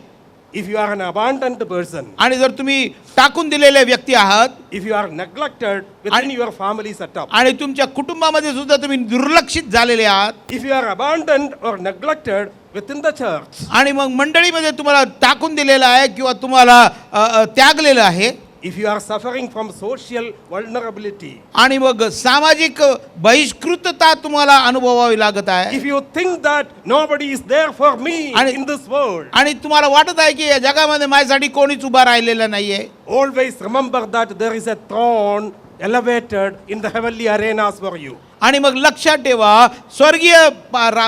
if you are an abandoned person, आणि जर तुम्ही टाकून दिलेले व्यक्ती आहात if you are neglected within your family setup, आणि तुमच्या कुटुंबामध्ये सुद्धा तुम्ही दुर्लक्षित झालेले आहात if you are abandoned or neglected within the church, आणि मग मंडळीमध्ये तुम्हाला टाकून दिलेलं आहे किंवा तुम्हाला त्यागलेलं आहे if you are suffering from social vulnerability, आणि मग सामाजिक बहिष्कृतता तुम्हाला अनुभवावी लागत आहे if you think that nobody is there for me आणि- in this world, आणि तुम्हाला वाटत आहे की या जगामध्ये माझ्यासाठी कोणीच उभा राहिलेलं नाहीये always remember that there is a throne elevated in the heavenly arenas for you. आणि मग लक्षात ठेवा स्वर्गीय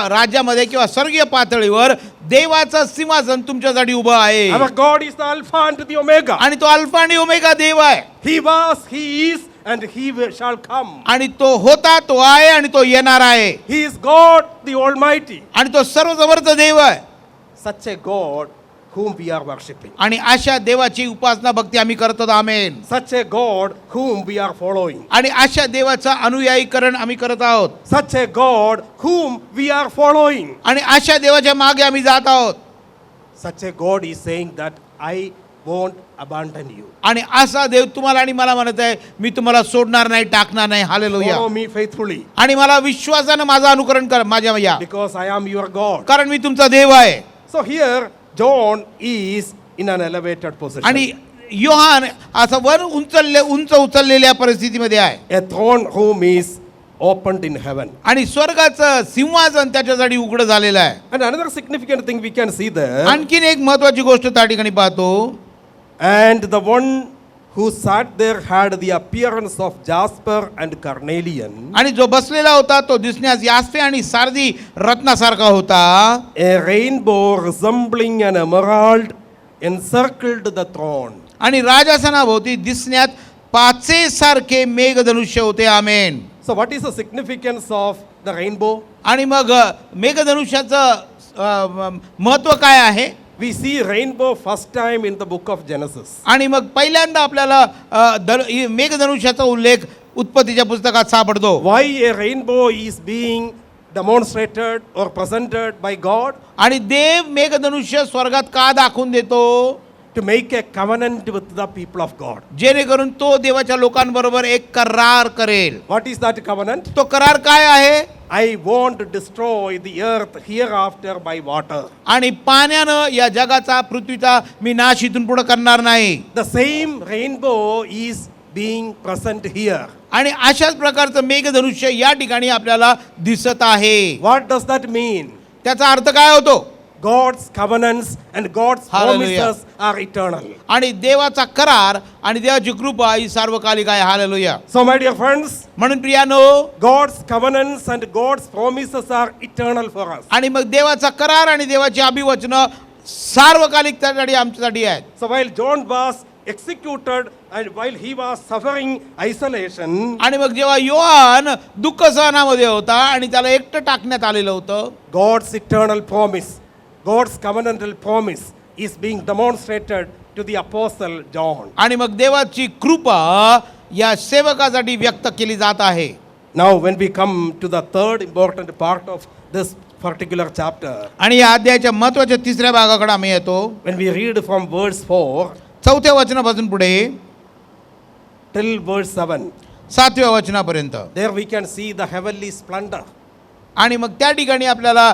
राज्यामध्ये किंवा स्वर्गीय पातळीवर देवाचं सिंहासन तुमच्यासाठी उभं आहे Our God is the Alpha and the Omega. आणि तो अल्फा आणि ओमेगा देव आहे He was, He is, and He shall come. आणि तो होता तो आहे आणि तो येणार आहे He is God the Almighty. आणि तो सर्वसमर्थ देव आहे. Such a God whom we are worshipping. आणि अशा देवाची उपासना भक्ती आम्ही करत आहोत. आमेन. Such a God whom we are following. आणि अशा देवाचा अनुयायीकरण आम्ही करत आहोत. Such a God whom we are following. आणि अशा देवाच्या मागे आम्ही जात आहोत. Such a God is saying that I won't abandon you. आणि असा देव तुम्हाला आणि मला म्हणत आहे, मी तुम्हाला सोडणार नाही, टाकणार नाही. हालेलुया. Follow me faithfully आणि मला विश्वासानं माझं अनुकरण कर माझ्या या, because I am your God. कारण मी तुमचा देव आहे. So here John is in an elevated position. आणि योहान असं उंच उचललेल्या परिस्थितीमध्ये आहे. A throne room is opened in heaven. आणि स्वर्गाचं सिंहासन त्याच्यासाठी उघडं झालेलं आहे. And another significant thing we can see there. आणखीन एक महत्वाची गोष्ट त्या ठिकाणी पाहतो. And the one who sat there had the appearance of jasper and carnelian. आणि जो बसलेला होता तो दिसण्यास यास्पे आणि सारदी रत्नासारखा होता. A rainbow resembling an emerald encircled the throne. आणि राजासनाभोवती दिसण्यात पाचेसारखे मेघधनुष्य होते. आमेन. So what is the significance of the rainbow? आणि मग मेघधनुष्याचं महत्व काय आहे? We see rainbow first time in the book of Genesis. आणि मग पहिल्यांदा आपल्याला मेघधनुष्याचा उल्लेख उत्पत्तीच्या पुस्तकात सापडतो. Why a rainbow is being demonstrated or presented by God? आणि देव मेघधनुष्य स्वर्गात का दाखवून देतो? To make a covenant with the people of God. जेणेकरून तो देवाच्या लोकांबरोबर एक करार करेल. What is that covenant? तो करार काय आहे? I won't destroy the earth hereafter by water. आणि पाण्यानं या जगाचा पृथ्वीचा मी नाश इथून पुढे करणार नाही. The same rainbow is being present here. आणि अशाच प्रकारचं मेघधनुष्य या ठिकाणी आपल्याला दिसत आहे. What does that mean? त्याचा अर्थ काय होतो? God's covenants and God's Hallelujah. promises are eternal. आणि देवाचा करार आणि देवाची कृपा ही सार्वकालिक आहे. Hallelujah. So my dear friends, म्हणून प्रियानो, God's covenants and God's promises are eternal for us. आणि मग देवाचा करार आणि देवाची अभिवचन सार्वकालिक त्यासाठी आमच्यासाठी आहेत. So while John was executed and while he was suffering isolation, आणि मग जेव्हा योहान दुःख सहनामध्ये होता आणि त्याला एकटं टाकण्यात आलेलं होतं, God's eternal promise, God's covenantal promise is being demonstrated to the apostle John. आणि मग देवाची कृपा या सेवकासाठी व्यक्त केली जात आहे. Now when we come to the third important part of this particular chapter, आणि या अध्यायाच्या महत्त्वाच्या तिसऱ्या भागाकडे आम्ही येतो. when we read from verse 4 चौथ्या वचनापासून पुढे till verse 7, 7व्या वचनापर्यंत, there we can see the heavenly splendor. आणि मग त्या ठिकाणी आपल्याला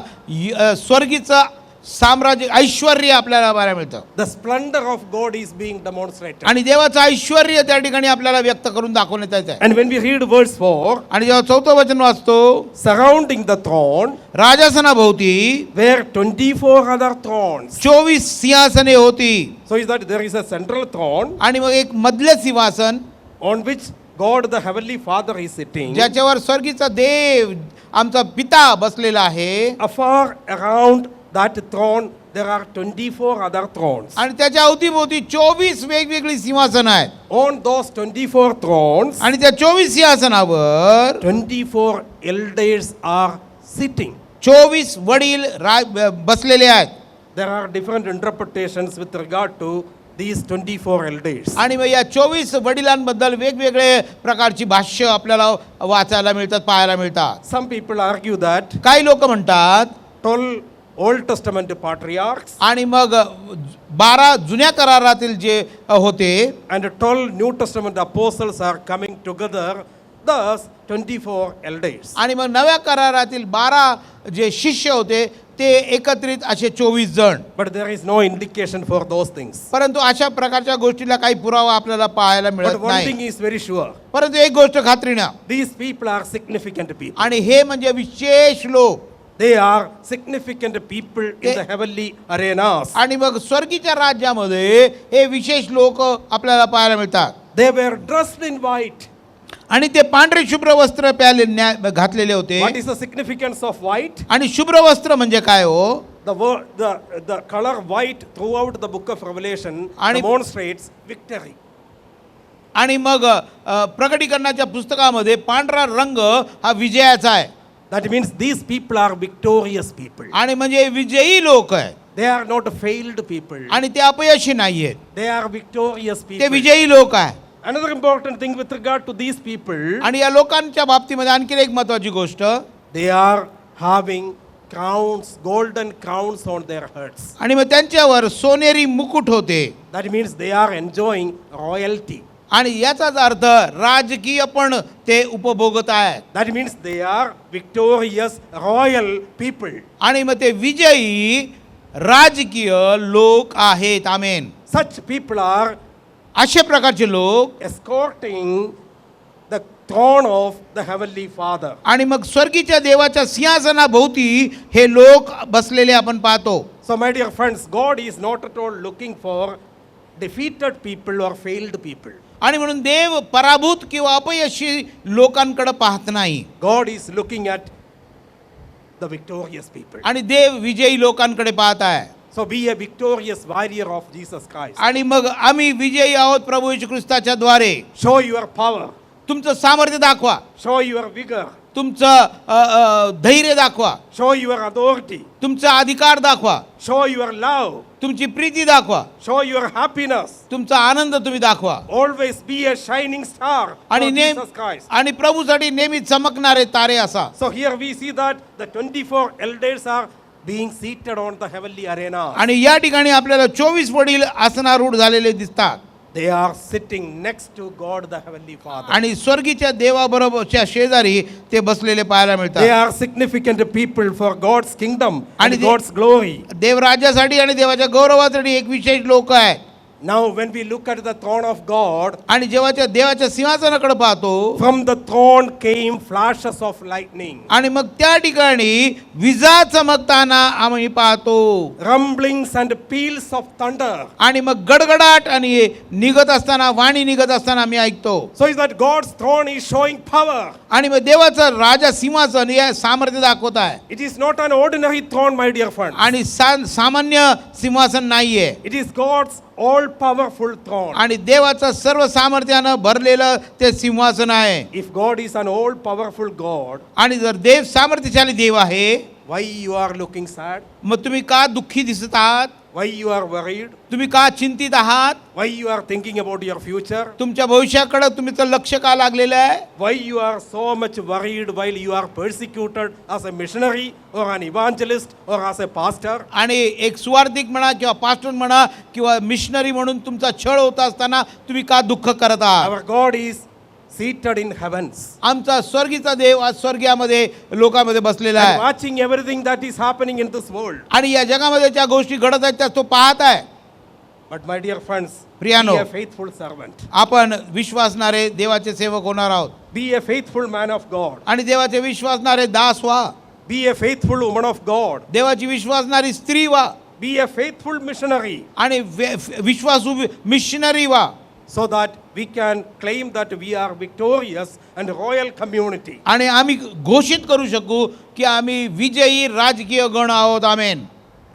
स्वर्गीचं साम्राज्य ऐश्वर्य आपल्याला पाहायला मिळतं. The splendor of God is being demonstrated. आणि देवाचं ऐश्वर्य त्या ठिकाणी आपल्याला व्यक्त करून दाखवण्यात येत आहे. And when we read verse 4, आणि जेव्हा चौथं वचन वाचतो, surrounding the throne राजासनाभोवती were 24 other thrones. 24 Sinhasane होती. So is that there is a central throne आणि मग एक मधले सिंहासन on which God the heavenly Father is sitting. ज्याच्यावर स्वर्गीचा देव आमचा पिता बसलेला आहे. Afar around that throne there are 24 other thrones. आणि त्याच्या अवतीभोवती 24 वेगवेगळी सिंहासन आहेत. On those 24 thrones, आणि त्या 24 सिंहासनावर 24 elders are sitting. 24 वडील बसलेले आहेत. There are different interpretations with regard to these 24 elders. आणि मग या 24 वडिलांबद्दल वेगवेगळे प्रकारची भाष्य आपल्याला वाचायला मिळतात, पाहायला मिळतात. Some people argue that काही लोक म्हणतात 12 Old Testament patriarchs आणि मग 12 जुन्या करारातील जे होते and 12 New Testament apostles are coming together, thus 24 elders. आणि मग नव्या करारातील 12 जे शिष्य होते ते एकत्रित असे 24 जण. But there is no indication for those things. परंतु अशा प्रकारच्या गोष्टीला काही पुरावा आपल्याला पाहायला But मिळत one नाही. thing is very sure, परंतु एक गोष्ट खात्रीनं, these people are significant people. आणि हे म्हणजे विशेष लोक, They are significant people in the heavenly arenas. आणि मग स्वर्गीच्या राज्यामध्ये हे विशेष लोक आपल्याला पाहायला मिळतात. They were dressed in white. आणि ते पांढरे शुभ्र वस्त्र घातलेले होते. What is the significance of white? आणि शुभ्र वस्त्र म्हणजे काय हो? The color white throughout the book of Revelation आणि- demonstrates victory. आणि मग प्रकटीकरणाच्या पुस्तकामध्ये पांढरा रंग हा विजयाचा आहे. That means these people are victorious people. आणि म्हणजे विजयी लोक आहेत. They are not failed people. आणि ते अपयशी नाही आहेत, They are victorious ते people. विजयी लोक आहे. Another important thing with regard to these people, आणि या लोकांच्या बाबतीमध्ये आणखी एक महत्वाची गोष्ट, they are having crowns, golden crowns on their heads. आणि मग त्यांच्यावर सोनेरी मुकुट होते. That means they are enjoying royalty. आणि याचाच अर्थ राजकीय पण ते उपभोगत आहेत. That means they are victorious royal people. आणि मग ते विजयी राजकीय लोक आहेत. आमेन. Such people are अशा प्रकारचे लोक escorting the throne of the heavenly Father. आणि मग स्वर्गीच्या देवाच्या सिंहासनाभोवती हे लोक बसलेले आपण पाहतो. So my dear friends, God is not at all looking for defeated people or failed people. आणि म्हणून देव पराभूत किंवा अपयशी लोकांकडे पाहत नाही. God is looking at the victorious people. आणि देव विजयी लोकांकडे पाहत आहे. So be a victorious warrior of Jesus Christ. आणि मग आम्ही विजयी आहोत प्रभू येशू ख्रिस्ताच्या द्वारे. Show your power. तुमचं सामर्थ्य दाखवा, Show your vigor. तुमचं धैर्य दाखवा, Show your authority. तुमचा अधिकार दाखवा, Show your love. तुमची प्रीती दाखवा, Show your happiness. तुमचा आनंद तुम्ही दाखवा. Always be a shining star आणि for नेम Jesus Christ. आणि प्रभूसाठी नेहमी चमकणारे तारे असा. So here we see that the 24 elders are being seated on the heavenly arena. आणि या ठिकाणी आपल्याला 24 वडील आसनारूढ झालेले दिसतात. They are sitting next to God the heavenly Father. आणि स्वर्गीच्या देवाबरोबरच्या शेजारी ते बसलेले पाहायला They मिळतात. are significant people for God's kingdom आणि and ते- God's glory. देवराज्यासाठी आणि देवाच्या गौरवासाठी एक विशेष लोक आहेत. Now when we look at the throne of God, आणि जेव्हा त्या देवाच्या सिंहासनाकडे पाहतो, from the throne came flashes of lightning, आणि मग त्या ठिकाणी विजा चमकताना आम्ही पाहतो. rumblings and peals of thunder. आणि मग गडगडाट आणि निघत असताना, वाणी निघत असताना आम्ही ऐकतो. So is that God's throne is showing power. आणि मग देवाचं राजा सिंहासन हे सामर्थ्य दाखवत आहे. It is not an ordinary throne, my dear friends. आणि सामान्य सिंहासन नाहीये. It is God's all powerful throne. आणि देवाचं सर्व सामर्थ्यानं भरलेलं ते सिंहासन आहे. If God is an all powerful God, आणि जर देव सामर्थ्यशाली देव आहे, why you are looking sad? मग तुम्ही का दुःखी दिसत आहात? Why you are worried? तुम्ही का चिंतित आहात? Why you are thinking about your future? तुमच्या भविष्याकडे तुमचं लक्ष का लागलेलं आहे? Why you are so much worried while you are persecuted as a missionary or an evangelist or as a pastor? आणि एक सुवार्थिक म्हणा किंवा पास्टर म्हणा किंवा मिशनरी म्हणून तुमचा छळ होत असताना तुम्ही का दुःख करत आहात? Our God is seated in heavens आमचा स्वर्गीचा देव आज स्वर्गीयामध्ये लोकांमध्ये बसलेला and आहे. watching everything that is happening in this world. आणि या जगामध्ये ज्या गोष्टी घडत आहेत त्या तो पाहत आहे. But my dear friends, प्रियानो, be a faithful servant. आपण विश्वासणारे देवाचे सेवक होणार आहोत. Be a faithful man of God. आणि देवाचे विश्वासणारे दास व्हा. Be a faithful woman of God. देवाची विश्वासणारी स्त्री व्हा. Be a faithful missionary आणि विश्वासू मिशनरी व्हा. so that we can claim that we are victorious and royal community. आणि आम्ही घोषित करू शकू की आम्ही विजयी राजकीय गण आहोत. आमेन.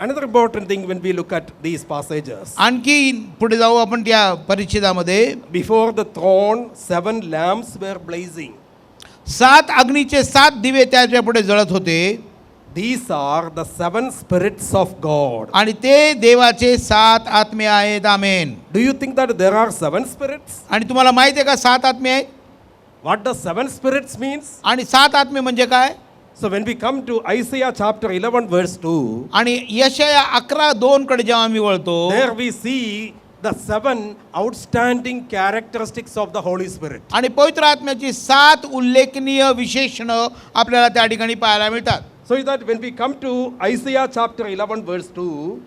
Another important thing when we look at these passages, आणखी पुढे जाऊ आपण त्या परिच्छेदामध्ये. before the throne 7 lamps were blazing. 7 अग्नीचे 7 दिवे त्याच्या पुढे जळत होते. These are the 7 spirits of God. आणि ते देवाचे 7 आत्मे आहेत. आमेन. Do you think that there are 7 spirits? आणि तुम्हाला माहिती आहे का 7 आत्मे आहेत? What does 7 spirits means? आणि 7 आत्मे म्हणजे काय? So when we come to Isaiah chapter 11 verse 2, आणि यशाया 11:2 कडे जेव्हा आम्ही वळतो, there we see the 7 outstanding characteristics of the Holy Spirit. आणि पवित्र आत्म्याची 7 उल्लेखनीय विशेषण आपल्याला त्या ठिकाणी पाहायला मिळतात. So is that when we come to Isaiah chapter 11 verse 2,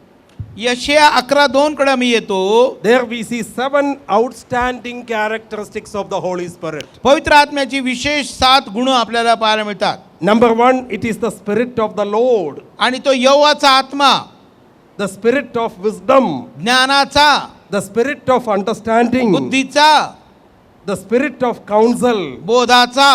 यशाया 11:2 कडे आम्ही येतो. there we see 7 outstanding characteristics of the Holy Spirit. पवित्र आत्म्याची विशेष 7 गुण आपल्याला पाहायला मिळतात. Number 1, it is the Spirit of the Lord, आणि तो यहोवाचा आत्मा, the Spirit of wisdom, ज्ञानाचा, the Spirit of understanding, बुद्धीचा, the Spirit of counsel, बोधाचा,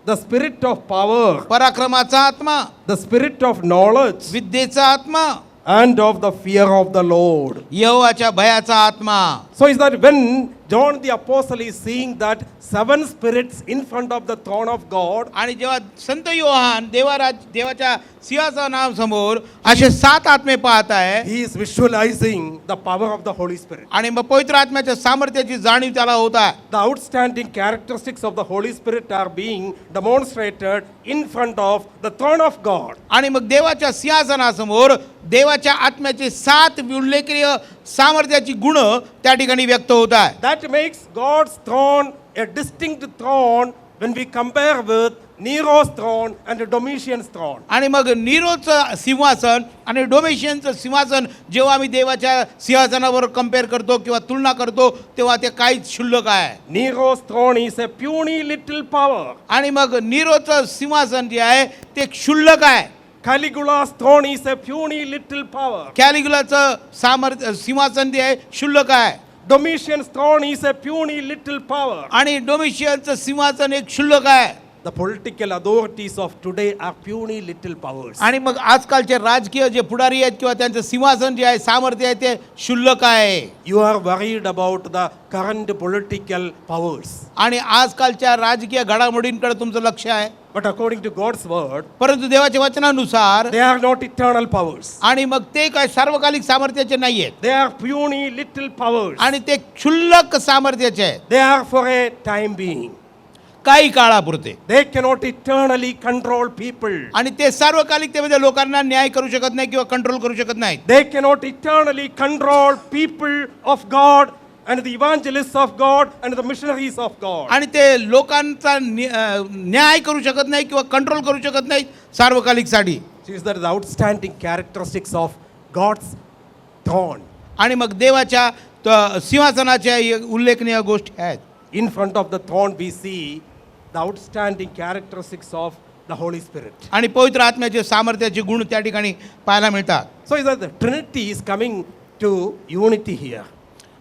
the Spirit of power, पराक्रमाचा आत्मा, the Spirit of knowledge, विद्येचा आत्मा, and of the fear of the Lord. यहोवाच्या भयाचा आत्मा. So is that when John the Apostle is seeing that 7 spirits in front of the throne of God. आणि जेव्हा संत योहान देवाच्या सिंहासनासमोर असे 7 आत्मे पाहत आहे He is visualizing the power of the Holy Spirit. आणि मग पवित्र आत्म्याच्या सामर्थ्याची जाणीव त्याला होत आहे. The outstanding characteristics of the Holy Spirit are being demonstrated in front of the throne of God. आणि मग देवाच्या सिंहासनासमोर देवाच्या आत्म्याचे 7 उल्लेखनीय सामर्थ्याची गुण त्या ठिकाणी व्यक्त होत आहे. That makes God's throne a distinct throne when we compare with Nero's throne and Domitian's throne. आणि मग नीरोचं सिंहासन आणि डोमेशियनचं सिंहासन जेव्हा आम्ही देवाच्या सिंहासनावर कम्पेअर करतो किंवा तुलना करतो तेव्हा ते काहीच क्षुल्लक आहे. Nero's throne is a puny little power. आणि मग नीरोचं सिंहासन जे आहे ते क्षुल्लक आहे. Caligula's throne is a puny little power. कॅलिग्युलाचं सिंहासन जे आहे क्षुल्लक आहे. Domitian's throne is a puny little power. आणि डोमेशियनचं सिंहासन एक क्षुल्लक आहे. The political authorities of today are puny little powers. आणि मग आजकालचे राजकीय जे पुढारी आहेत किंवा त्यांचं सिंहासन जे आहे सामर्थ्य आहे ते क्षुल्लक आहे. You are worried about the current political powers. आणि आजकालच्या राजकीय घडामोडींकडे तुमचं लक्ष आहे. But according to God's word, परंतु देवाच्या वचनानुसार they are not eternal powers. आणि मग ते काय सार्वकालिक सामर्थ्याचे नाही आहेत. They are puny little powers. आणि ते क्षुल्लक सामर्थ्याचे आहेत. They are for a time being. काही काळापुरते. They cannot eternally control people. आणि ते सार्वकालिकतेमध्ये लोकांना न्याय करू शकत नाही किंवा कंट्रोल करू शकत नाहीत. They cannot eternally control people of God and the evangelists of God and the missionaries of God. आणि ते लोकांचा न्याय करू शकत नाही किंवा कंट्रोल करू शकत नाहीत सार्वकालिकसाठी. These are the outstanding characteristics of God's throne. आणि मग देवाच्या सिंहासनाच्या उल्लेखनीय गोष्टी आहेत. In front of the throne we see the outstanding characteristics of the Holy Spirit. आणि पवित्र आत्म्याचे सामर्थ्याचे गुण त्या ठिकाणी पाहायला मिळतात. So is that the Trinity is coming to unity here.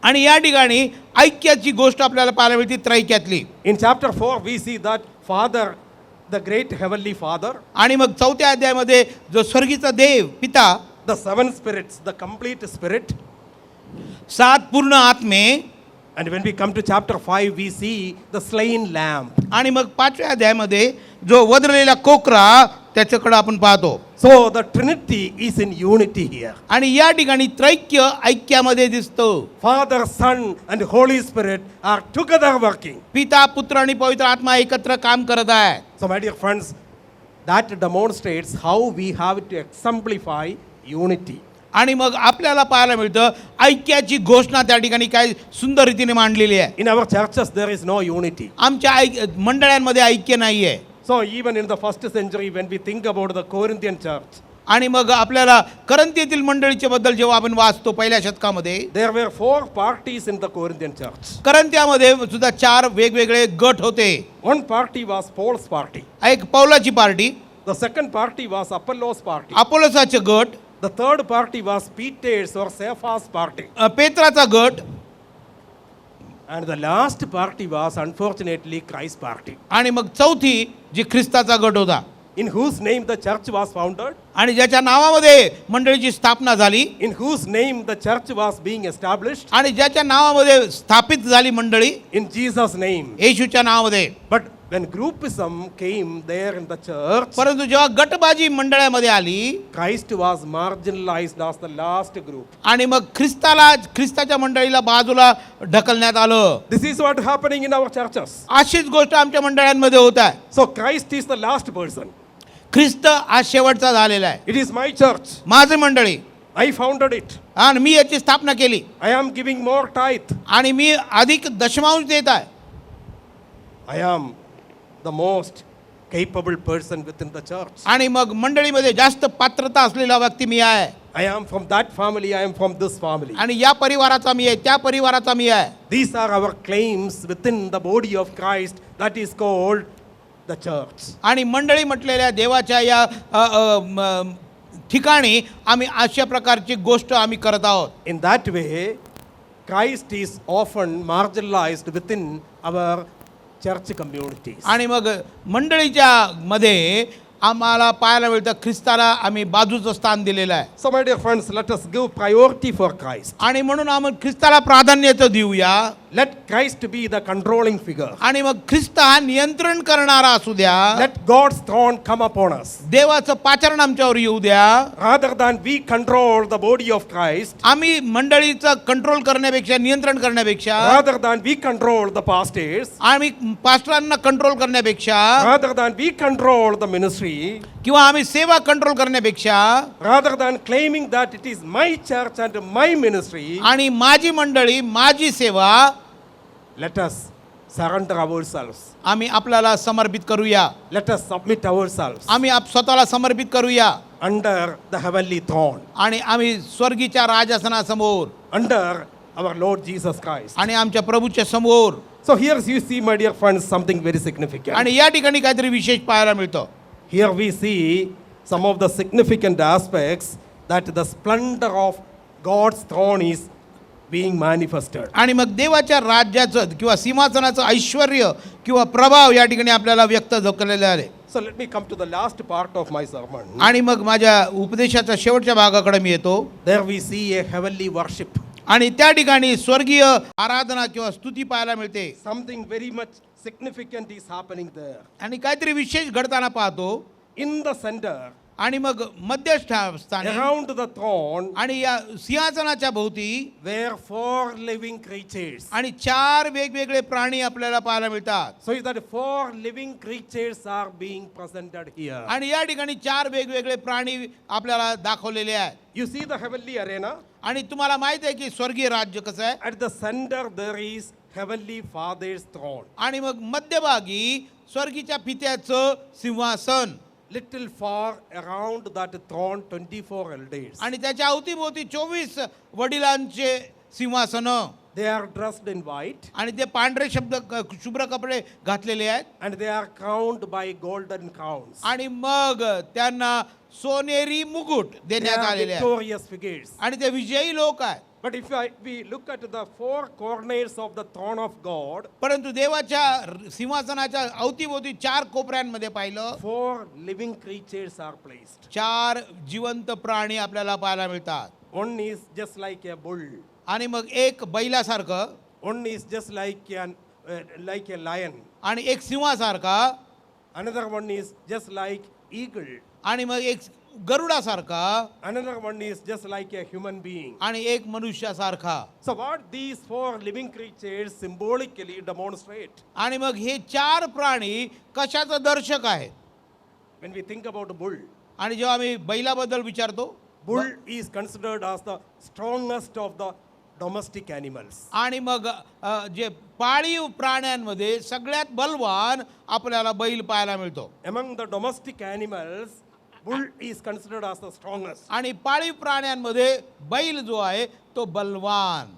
आणि या ठिकाणी ऐक्याची गोष्ट आपल्याला पाहायला मिळते त्रैक्यातली. In chapter 4 we see that Father, the great heavenly Father, आणि मग 4थ्या अध्यायामध्ये जो स्वर्गीचा देव पिता, the 7 spirits, the complete spirit. 7 पूर्ण आत्मे. And when we come to chapter 5 we see the slain lamb. आणि मग 5व्या अध्यायामध्ये जो वधलेला कोकरा त्याच्याकडे आपण पाहतो. So the Trinity is in unity here. आणि या ठिकाणी त्रैक्य ऐक्यामध्ये दिसतो. Father, Son and Holy Spirit are together working. पिता, पुत्र आणि पवित्र आत्मा एकत्र काम करत आहे. So my dear friends, that demonstrates how we have to exemplify unity. आणि मग आपल्याला पाहायला मिळतं ऐक्याची घोषणा त्या ठिकाणी काय सुंदर रीतीने मांडलेली आहे. In our churches there is no unity. आमच्या मंडळांमध्ये ऐक्य नाही आहे. So even in the first century when we think about the Corinthian church, आणि मग आपल्याला करंथीतील मंडळीच्या बद्दल जेव्हा आपण वाचतो पहिल्या शतकामध्ये there were 4 parties in the Corinthian church. करंथ्यामध्ये सुद्धा 4 वेगवेगळे गट होते. One party was Paul's party. एक पौलाची party, The second party was Apollos' party. अपोलोसाचे गट, The third party was Peter's or Cephas' party. पेत्राचा गट, And the last party was unfortunately Christ's party. आणि मग चौथी जी ख्रिस्ताचा गट होता. In whose name the church was founded, आणि ज्याच्या नावामध्ये मंडळीची स्थापना झाली, in whose name the church was being established, आणि ज्याच्या नावामध्ये स्थापित झाली मंडळी in Jesus' name. येशूच्या नावामध्ये. But when groupism came there in the church, परंतु जेव्हा गटबाजी मंडळामध्ये आली Christ was marginalized as the last group. आणि मग ख्रिस्ताच्या मंडळीला बाजूला ढकलण्यात आलं. This is what happening in our churches. अशीच गोष्ट आमच्या मंडळांमध्ये होत आहे. So Christ is the last person. ख्रिस्त हा शेवटचा झालेला आहे. It is my church. माझी मंडळी I founded it. आणि मी याची स्थापना केली I am giving more tithe. आणि मी अधिक दशमांश देत आहे. I am the most capable person within the church. आणि मग मंडळीमध्ये जास्त पात्रता असलेला व्यक्ती मी आहे. I am from that family, I am from this family. आणि या परिवाराचा मी आहे, त्या परिवाराचा मी आहे. These are our claims within the body of Christ that is called the church. आणि मंडळी म्हटलेल्या देवाच्या या ठिकाणी आम्ही अशा प्रकारची गोष्ट आम्ही करत आहोत. In that way, Christ is often marginalized within our church communities. आणि मग मंडळीच्या मध्ये आम्हाला पाहायला मिळतं ख्रिस्ताला आम्ही बाजूचं स्थान दिलेलं आहे. So my dear friends, let us give priority for Christ. आणि म्हणून आम्ही ख्रिस्ताला प्राधान्य देऊया. Let Christ be the controlling figure. आणि मग ख्रिस्त हा नियंत्रण करणारा असू द्या. Let God's throne come upon us. देवाचं पाचारण आमच्यावर येऊ द्या. Rather than we control the body of Christ, आम्ही मंडळीचं कंट्रोल करण्यापेक्षा, नियंत्रण करण्यापेक्षा, rather than we control the pastors, आम्ही पास्टरांना कंट्रोल करण्यापेक्षा, rather than we control the ministry, किंवा आम्ही सेवा कंट्रोल करण्यापेक्षा, rather than claiming that it is my church and my ministry, आणि माझी मंडळी, माझी सेवा, let us surrender ourselves. आम्ही आपल्याला समर्पित करूया. Let us submit ourselves आम्ही स्वतःला समर्पित करूया under the heavenly throne, आणि आम्ही स्वर्गीच्या राजासनासमोर under our Lord Jesus Christ. आणि आमच्या प्रभूच्या समोर. So here you see, my dear friends, something very significant. आणि या ठिकाणी काहीतरी विशेष पाहायला मिळतं. Here we see some of the significant aspects that the splendor of God's throne is being manifested. आणि मग देवाच्या राज्याचं किंवा सिंहासनाचं ऐश्वर्य किंवा प्रभाव या ठिकाणी आपल्याला व्यक्त केलेले आहे. So let me come to the last part of my sermon. आणि मग माझ्या उपदेशाच्या शेवटच्या भागाकडे मी येतो. There we see a heavenly worship. आणि त्या ठिकाणी स्वर्गीय आराधना किंवा स्तुती पाहायला मिळते. Something very much significant is happening there. आणि काहीतरी विशेष घडताना पाहतो. In the center, आणि मग मध्यस्थानी around the throne, आणि या सिंहासनाच्या भोवती were 4 living creatures. आणि 4 वेगवेगळे प्राणी आपल्याला पाहायला मिळतात. So is that 4 living creatures are being presented here. आणि या ठिकाणी 4 वेगवेगळे प्राणी आपल्याला दाखवलेले आहेत. You see the heavenly arena? आणि तुम्हाला माहित आहे की स्वर्गीय राज्य कसं आहे. At the center there is heavenly Father's throne. आणि मग मध्यभागी स्वर्गीच्या पित्याचं सिंहासन. Little far around that throne 24 elders. आणि त्याच्या अवतीभोवती 24 वडिलांचे सिंहासन. They are dressed in white आणि ते पांढरे शुभ्र कपडे घातलेले आहेत. and they are crowned by golden crowns. आणि मग त्यांना सोनेरी मुकुट They देण्यात are आलेले आहेत. victorious figures. आणि ते विजयी लोक आहेत. But if we look at the 4 corners of the throne of God, परंतु देवाच्या सिंहासनाच्या अवतीभोवती 4 कोपऱ्यांमध्ये पाहिलं 4 living creatures are placed. 4 जिवंत प्राणी आपल्याला पाहायला मिळतात. One is just like a bull. आणि मग एक बैलासारखं, One is just like a lion. आणि एक सिंहासारखा, Another one is just like eagle. आणि मग एक गरुडासारखा, Another one is just like a human being. आणि एक मनुष्यासारखा. So what these 4 living creatures symbolically demonstrate? आणि मग हे 4 प्राणी कशाचं दर्शक आहेत. When we think about bull, आणि जेव्हा आम्ही बैलाबद्दल विचारतो, bull is considered as the strongest of the domestic animals. आणि मग जे पाळीव प्राण्यांमध्ये सगळ्यात बलवान आपल्याला बैल पाहायला मिळतो. Among the domestic animals, bull is considered as the strongest. आणि पाळीव प्राण्यांमध्ये बैल जो आहे तो बलवान.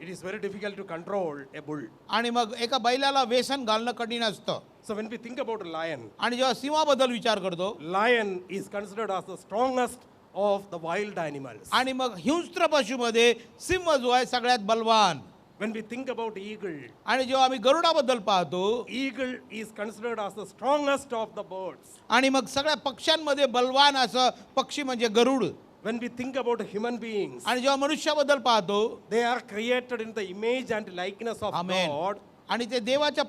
It is very difficult to control a bull. आणि मग एका बैलाला व्यसन घालणं कठीण असतं. So when we think about a lion, आणि जेव्हा सिंहाबद्दल विचार करतो, lion is considered as the strongest of the wild animals. आणि मग हिंस्त्र पशुमध्ये सिंह जो आहे सगळ्यात बलवान. When we think about eagle, आणि जेव्हा आम्ही गरुडाबद्दल पाहतो, eagle is considered as the strongest of the birds. आणि मग सगळ्या पक्ष्यांमध्ये बलवान असं पक्षी म्हणजे गरुड. When we think about human beings, आणि जेव्हा मनुष्याबद्दल पाहतो, they are created in the image and likeness of Amen. God. आणि ते देवाच्या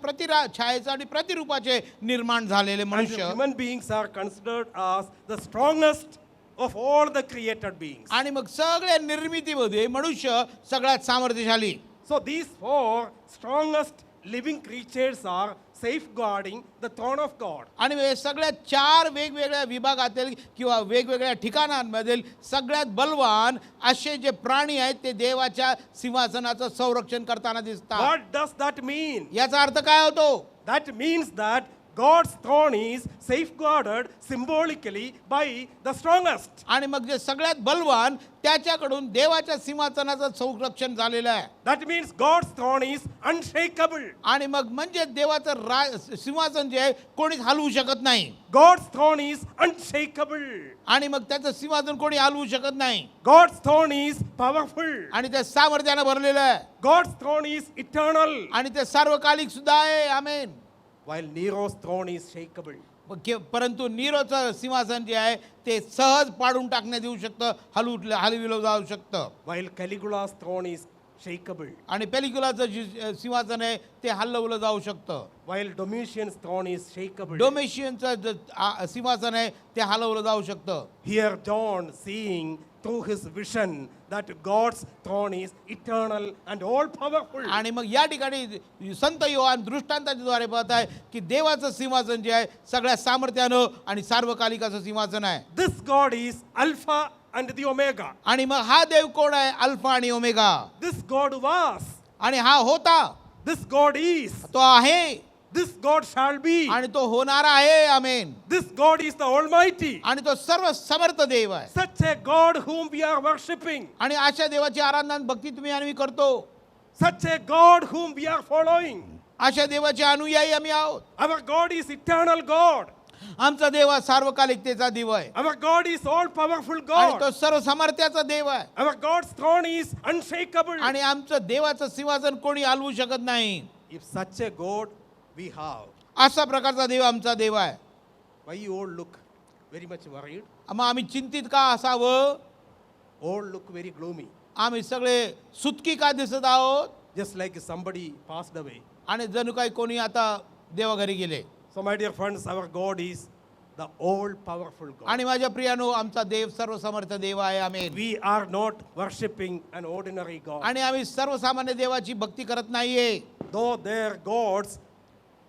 छायेचे आणि प्रतिरूपाचे निर्माण झालेले And मनुष्य. human beings are considered as the strongest of all the created beings. आणि मग सगळ्या निर्मितीमध्ये मनुष्य सगळ्यात सामर्थ्यशाली. So these 4 strongest living creatures are safeguarding the throne of God. आणि हे सगळ्या 4 वेगवेगळ्या विभागातील किंवा वेगवेगळ्या ठिकाणांमधील सगळ्यात बलवान असे जे प्राणी आहेत ते देवाच्या सिंहासनाचं संरक्षण करताना दिसतात. What does that mean? याचा अर्थ काय होतो. That means that God's throne is safeguarded symbolically by the strongest. आणि मग जे सगळ्यात बलवान त्याच्याकडून देवाच्या सिंहासनाचं संरक्षण झालेलं आहे. That means God's throne is unshakable. आणि मग म्हणजे देवाचं सिंहासन जे आहे कोणीच हलवू शकत नाही. God's throne is unshakable. आणि मग त्याचं सिंहासन कोणी हलवू शकत नाही. God's throne is powerful. आणि ते सामर्थ्याने भरलेलं आहे. God's throne is eternal. आणि ते सार्वकालिक सुद्धा आहे. आमेन. While Nero's throne is shakeable. परंतु नीरोचं सिंहासन जे आहे ते सहज पाडून टाकण्यात येऊ शकतं, हलविलं जाऊ शकतं. While Caligula's throne is shakeable, आणि पेलिक्युलाचं सिंहासन आहे ते हलवलं जाऊ शकतं. while Domitian's throne is shakeable. डोमेशियनचं सिंहासन आहे ते हलवलं जाऊ शकतं. Here John seeing through his vision that God's throne is eternal and all powerful. आणि मग या ठिकाणी संत योहान दृष्टांताच्याद्वारे पाहत आहे की देवाचं सिंहासन जे आहे सगळ्या सामर्थ्यानं आणि सार्वकालिक असं सिंहासन आहे. This God is Alpha and the Omega. आणि मग हा देव कोण आहे? अल्फा आणि ओमेगा. This God was. आणि हा होता, This God is. तो आहे This God shall be. आणि तो होणार आहे. आमेन. This God is the Almighty. आणि तो सर्व समर्थ देव आहे. Such a God whom we are worshipping. आणि अशा देवाची आराधना आणि भक्ती तुम्ही आणि मी करतो. Such a God whom we are following. अशा देवाचे अनुयायी आम्ही आहोत. Our God is eternal God. आमचा देव हा सार्वकालिकतेचा देव आहे. Our God is all powerful आणि तो God. सर्व समर्थ्याचा देव आहे. Our God's throne is unshakable. आणि आमचं देवाचं सिंहासन कोणी हलवू शकत नाही. If such a God we have, अशा प्रकारचा देव आमचा देव आहे. why you all look very much worried? मग आम्ही चिंतित का असावं? All look very gloomy. आम्ही सगळे सुटकी का दिसत आहोत? Just like somebody passed away. आणि जणू काही कोणी आता देवाघरी गेले. So my dear friends, our God is the all powerful God. आणि माझ्या प्रियानो आमचा देव सर्वसमर्थ देव आहे. आमेन. We are not worshipping an ordinary God. आणि आम्ही सर्वसामान्य देवाची भक्ती करत नाहीये. Though their gods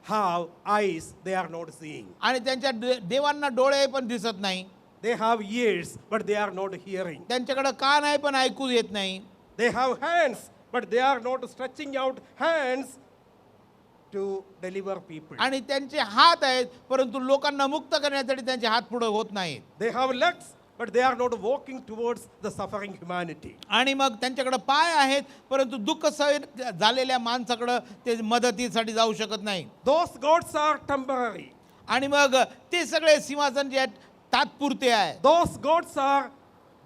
have eyes, they are not seeing. आणि त्यांच्या देवांना डोळे पण दिसत नाही. They have ears, but they are not hearing. त्यांच्याकडे कान आहे पण ऐकू येत नाही. They have hands, but they are not stretching out hands to deliver people. आणि त्यांचे हात आहेत परंतु लोकांना मुक्त करण्यासाठी त्यांचे हात पुढे होत नाहीत. They have legs, but they are not walking towards the suffering humanity. आणि मग त्यांच्याकडे पाय आहेत परंतु दुःख सहन झालेल्या माणसाकडे ते मदतीसाठी जाऊ शकत नाही. Those gods are temporary. आणि मग ते सगळे सिंहासन जे आहेत तात्पुरते आहे. Those gods are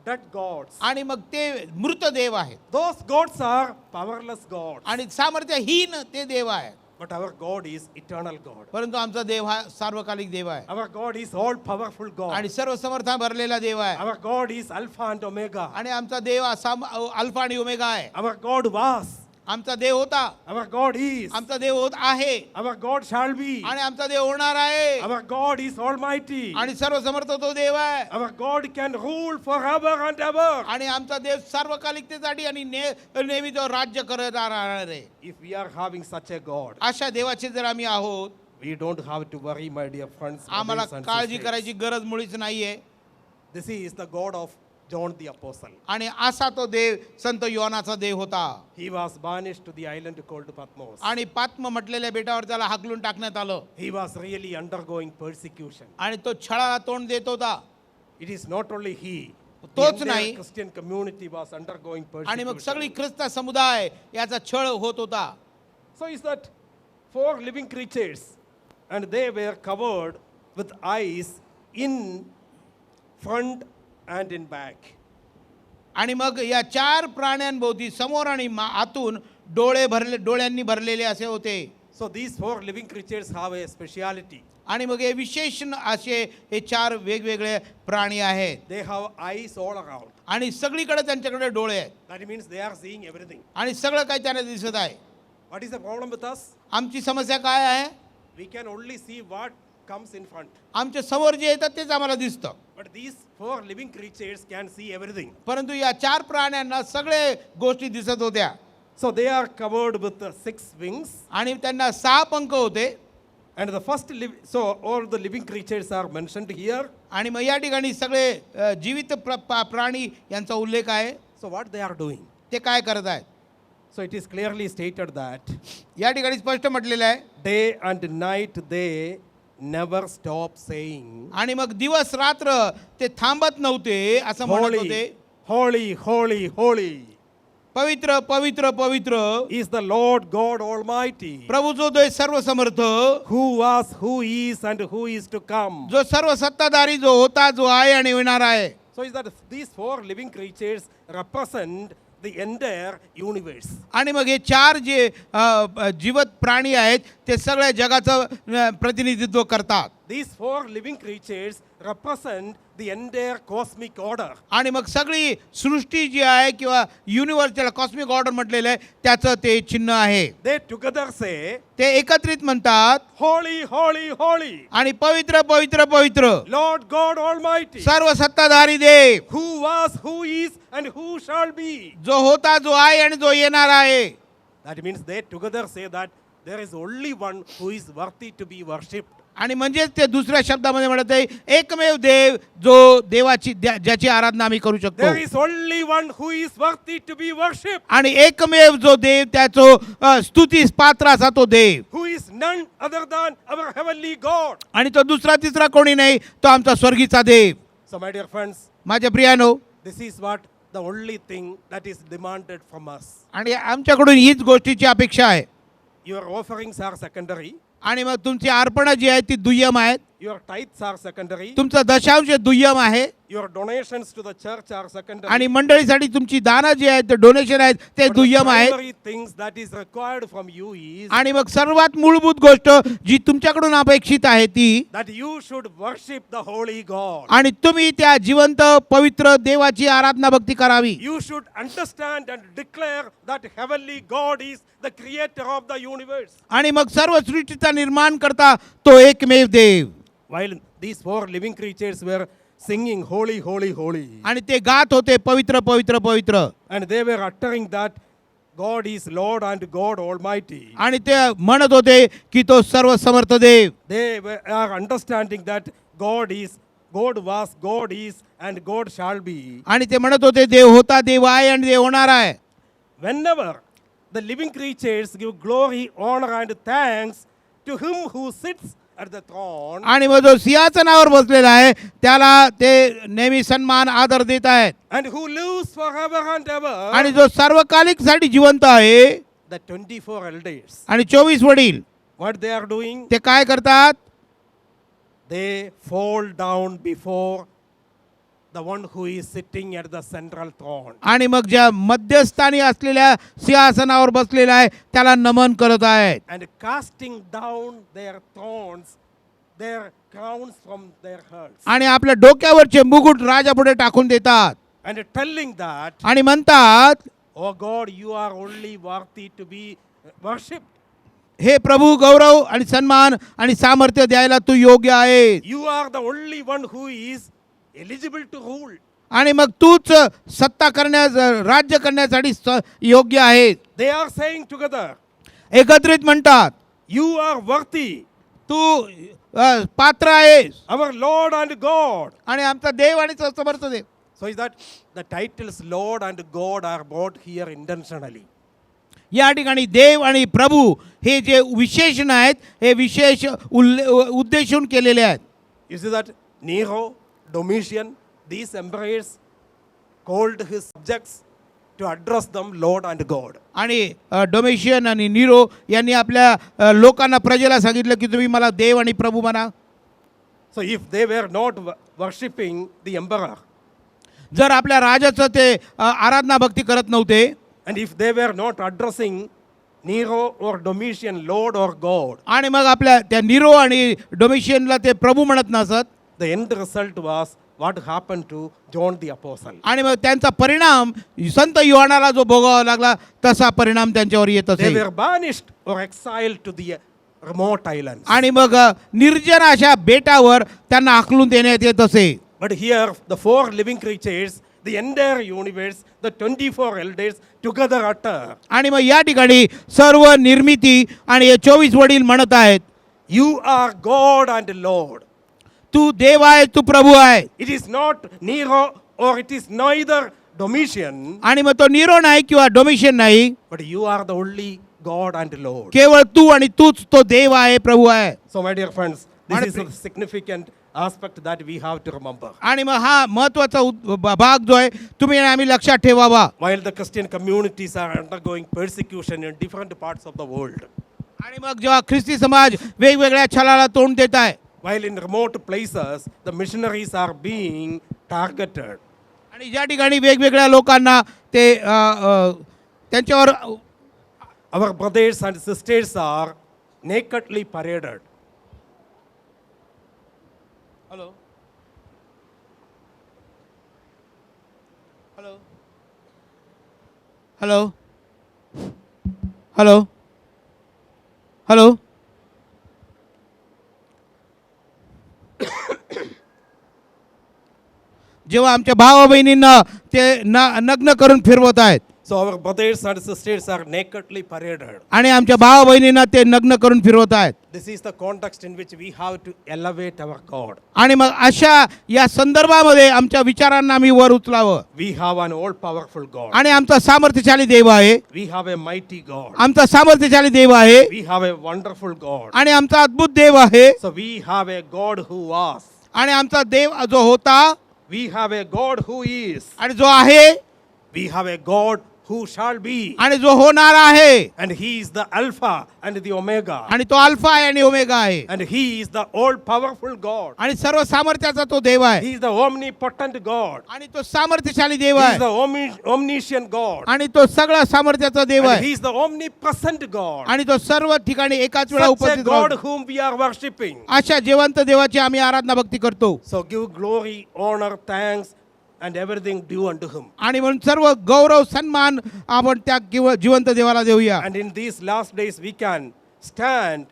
dead gods. आणि मग ते मृत देव आहेत. Those gods are powerless gods. आणि सामर्थ्यहीन ते देव आहे. But our God is eternal God. परंतु आमचा देव हा सार्वकालिक देव आहे. Our God is all powerful God. आणि सर्व समर्थ भरलेला देव आहे. Our God is Alpha and Omega. आणि आमचा देव अल्फा आणि ओमेगा आहे. Our God was. आमचा देव होता. Our God is. आमचा देव होत आहे. Our God shall be. आणि आमचा देव होणार आहे. Our God is almighty. आणि सर्व समर्थ तो देव आहे. Our God can rule forever and ever. आणि आमचा देव सार्वकालिकतेसाठी आणि नेहमी तो राज्य करत राहणार आहे. If we are having such a God, अशा देवाचे जर आम्ही आहोत we don't have to worry, my dear friends. आम्हाला brothers and काळजी sisters. करायची गरज मुळीच नाहीये. This is the God of John the Apostle. आणि असा तो देव संत योहानाचा देव होता. He was banished to the island called Patmos. आणि पात्म म्हटलेल्या बेटावर त्याला हाकलून टाकण्यात आलं. He was really undergoing persecution. आणि तो छळाला तोंड देत होता. It is not only he. The तोच entire नाही. Christian community was undergoing आणि मग सगळी persecution. ख्रिस्त समुदाय याचा छळ होत होता. So is that 4 living creatures, and they were covered with eyes in front and in back. आणि मग या 4 प्राण्यांभोवती समोर आणि आतून डोळ्यांनी भरलेले असे होते. So these 4 living creatures have a speciality. आणि मग हे विशेष असे हे 4 वेगवेगळे प्राणी आहेत. They have eyes all around. आणि सगळीकडे त्यांच्याकडे डोळे आहेत. That means they are seeing everything. आणि सगळं काही त्यांना दिसत आहे. What is the problem with us? आमची समस्या काय आहे? We can only see what comes in front. आमच्या समोर जे येतात तेच आम्हाला दिसतं. But these 4 living creatures can see everything. परंतु या 4 प्राण्यांना सगळे गोष्टी दिसत होत्या. So they are covered with 6 wings. आणि त्यांना 6 पंख होते. And the first, so all the living creatures are mentioned here. आणि मग या ठिकाणी सगळे जीवित प्राणी यांचा उल्लेख आहे. So what they are doing? ते काय करत आहेत? So it is clearly stated that या ठिकाणी स्पष्ट म्हटलेलं आहे. day and night they never stop saying, आणि मग दिवस रात्र ते थांबत नव्हते असं म्हणत होते. Holy, holy, holy पवित्र पवित्र पवित्र is the Lord God Almighty, प्रभू जो देव सर्व समर्थ, who was, who is, and who is to come. जो सर्व सत्ताधारी, जो होता, जो आहे आणि येणार आहे. So is that these 4 living creatures represent the entire universe. आणि मग हे 4 जे जीवित प्राणी आहेत ते सगळ्या जगाचं प्रतिनिधित्व करतात. these four living creatures represent the entire cosmic order. आणि मग सगळी सृष्टी जी आहे किंवा युनिव्हर्स ज्याला कॉस्मिक ऑर्डर म्हटलेलं आहे त्याचं ते चिन्ह आहे. They together say, ते एकत्रित म्हणतात Holy, holy, holy, आणि पवित्र पवित्र पवित्र Lord God Almighty, सर्व सत्ताधारी देव, who was, who is, and who shall be. जो होता, जो आहे आणि जो येणार आहे. That means they together say that there is only one who is worthy to be worshipped. आणि म्हणजेच ते दुसऱ्या शब्दामध्ये म्हणत आहे एकमेव देव जो देवाची ज्याची आराधना आम्ही करू शकतो. There is only one who is worthy to be worshipped, आणि एकमेव जो देव त्याचो स्तुतीस पात्र असा तो देव, who is none other than our heavenly God. आणि तो दुसरा तिसरा कोणी नाही, तो आमचा स्वर्गीचा देव. So my dear friends, माझ्या प्रियानो, this is what the only thing that is demanded from us. आणि आमच्याकडून हीच गोष्टीची अपेक्षा आहे. Your offerings are secondary, आणि मग तुमची अर्पणं जी आहेत ती दुय्यम आहेत, your tithes are secondary, तुमचं दशांश दुय्यम आहे, your donations to the church are secondary. आणि मंडळीसाठी तुमची दानं जी आहेत ते डोनेशन आहेत ते But the दुय्यम आहेत. primary things that is required from you is आणि मग सर्वात मूलभूत गोष्ट जी तुमच्याकडून अपेक्षित आहे ती, that you should worship the holy God. आणि तुम्ही त्या जिवंत पवित्र देवाची आराधना भक्ती करावी. You should understand and declare that heavenly God is the creator of the universe. आणि मग सर्व सृष्टीचा निर्माण करता तो एकमेव देव. While these four living creatures were singing holy, holy, holy, आणि ते गात होते पवित्र पवित्र पवित्र, and they were uttering that God is Lord and God Almighty, आणि ते म्हणत होते की तो सर्व समर्थ देव. are understanding that God was, God is, and God shall be. आणि ते म्हणत होते देव होता, देव आहे आणि देव होणार आहे. Whenever the living creatures give glory, honor, and thanks to him who sits at the throne, आणि मग जो सिंहासनावर बसलेला आहे त्याला ते नेहमी सन्मान आदर देत आहेत, and who lives forever and ever, आणि जो सार्वकालिक साठी जिवंत आहे, the 24 elders, आणि 24 वडील what they are doing? ते काय करतात? They fall down before the one who is sitting at the central throne. आणि मग ज्या मध्यस्थानी असलेल्या सिंहासनावर बसलेला आहे त्याला नमन करत आहेत, And casting down their thrones, their crowns from their heads. आणि आपल्या डोक्यावरचे मुकुट राजापुढे टाकून देतात, And telling that, आणि म्हणतात oh God, you are only worthy to be worshipped. हे प्रभू, गौरव आणि सन्मान आणि सामर्थ्य द्यायला तू योग्य आहे, You are the only one who is eligible to rule. आणि मग तूच सत्ता करण्यास राज्य करण्यासाठी योग्य आहे. They are saying together, एकत्रित म्हणतात you are worthy, तू पात्र आहेस, our Lord and God. आणि आमचा देव आणि समर्थ देव. So is that the titles Lord and God are brought here intentionally. या ठिकाणी देव आणि प्रभू हे जे विशेषण आहेत हे विशेष उद्देशून केलेले आहेत. You see that Nero, Domitian, these emperors called his subjects to address them Lord and God. आणि डोमेशियन आणि नीरो यांनी आपल्या लोकांना प्रजेला सांगितलं की तुम्ही मला देव आणि प्रभू म्हणा. So if they were not worshipping the emperor, जर आपल्या राजाचं ते आराधना भक्ती करत नव्हते, and if they were not addressing Nero or Domitian Lord or God, आणि मग आपल्या त्या नीरो आणि डोमेशियनला ते प्रभू म्हणत नसत, the end result was what happened to John the Apostle. आणि मग त्यांचा परिणाम संत योहानाला जो भोगावा लागला तसा परिणाम त्यांच्यावर येत They असे. were banished or exiled to the remote islands. आणि मग निर्जन अशा बेटावर त्यांना हाकलून देण्यात येत असे. But here, the four living creatures, the entire universe, the 24 elders together utter, आणि मग या ठिकाणी सर्व निर्मिती आणि हे 24 वडील म्हणत आहेत, you are God and Lord. तू देव आहे, तू प्रभू आहे. It is not Nero or it is neither Domitian, आणि मग तो नीरो नाही किंवा डोमिशियन नाही, but you are the only God and Lord. केवळ तू आणि तूच तो देव आहे, प्रभू आहे. So my dear friends, this आणि is a significant aspect that we have to remember. आणि मग हा महत्वाचा भाग जो आहे तुम्ही आणि आम्ही लक्षात ठेवावा. While the Christian communities are undergoing persecution in different parts of the world, आणि मग जेव्हा ख्रिस्ती समाज वेगवेगळ्या छलाला तोंड देत आहे, while in remote places the missionaries are being targeted, आणि ज्या ठिकाणी वेगवेगळ्या लोकांना ते त्यांच्यावर our brothers and sisters are nakedly paraded. Hello hello hello hello hello जेव्हा आमच्या भावा बहिणींना ते नग्न करून फिरवत आहेत So our brothers and sisters are nakedly paraded. आणि आमच्या भावा बहिणींना ते नग्न करून फिरवत आहेत. This is the context in which we have to elevate our God. आणि मग अशा या संदर्भामध्ये आमच्या विचारांना आम्ही वर उचलावं. We have an all-powerful God. आणि आमचा सामर्थ्यशाली देव आहे. We have a mighty God. आमचा सामर्थ्यशाली देव आहे. We have a wonderful God. आणि आमचा अद्भुत देव आहे. So we have a God who was. आणि आमचा देव जो होता. We have a God who is. आणि जो आहे. We have a God who shall be. आणि जो होणार आहे. And he is the Alpha and the Omega. आणि तो अल्फा आहे आणि ओमेगा आहे. And he is the all-powerful God. आणि सर्व सामर्थ्याचा तो देव आहे. He is the omnipotent God. आणि तो सामर्थ्यशाली देव He is आहे. the omniscient God. आणि तो सगळा सामर्थ्याचा देव And आहे. he is the omnipresent God. आणि तो सर्व ठिकाणी एकाच वेळा Such a उपस्थित God राहतो. whom we are worshipping. अशा जिवंत देवाची आम्ही आराधना भक्ती करतो. So give glory, honor, thanks, and everything due unto him. आणि म्हणून सर्व गौरव सन्मान आपण त्या जिवंत देवाला देऊया. And in these last days we can stand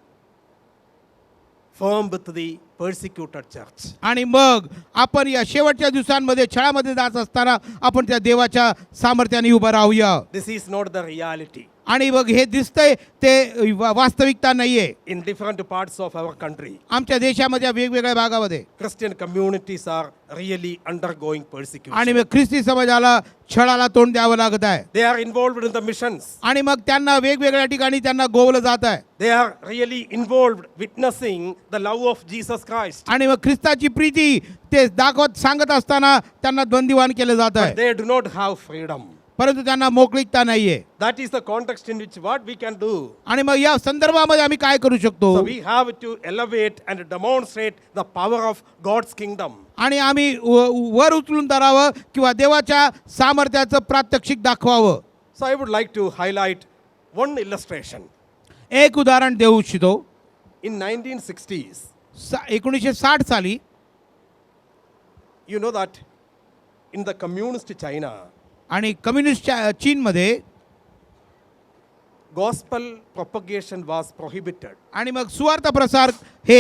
firm with the persecuted church. आणि मग आपण या शेवटच्या दिवसांमध्ये छळामध्ये जात असताना आपण त्या देवाच्या सामर्थ्याने उभं राहूया. This is not the reality. आणि मग हे दिसतंय ते वास्तविकता नाहीये. In different parts of our country, आमच्या देशामध्ये वेगवेगळ्या भागामध्ये Christian communities are really undergoing आणि persecution. मग ख्रिस्ती समाजाला छळाला तोंड द्यावं लागत आहे. They are involved in the missions. आणि मग त्यांना वेगवेगळ्या ठिकाणी त्यांना गोवलं जात आहे. They are really involved witnessing the love of Jesus Christ. आणि मग ख्रिस्ताची प्रीती ते दाखवत सांगत असताना त्यांना बंदिवान केलं जात But आहे. they do not have freedom. परंतु त्यांना मोकळीकता नाहीये. That is the context in which what we can do. आणि मग या संदर्भामध्ये आम्ही काय करू शकतो. So we have to elevate and demonstrate the power of God's kingdom. आणि आम्ही वर उचलून धरावं किंवा देवाच्या सामर्थ्याचं प्रात्यक्षिक दाखवावं. So I would like to highlight one illustration. एक उदाहरण देऊ इच्छितो. In 1960s, 1960 साली you know that in the communist China, आणि कम्युनिस्ट चीनमध्ये gospel propagation was prohibited. आणि मग सुवार्थ प्रसार हे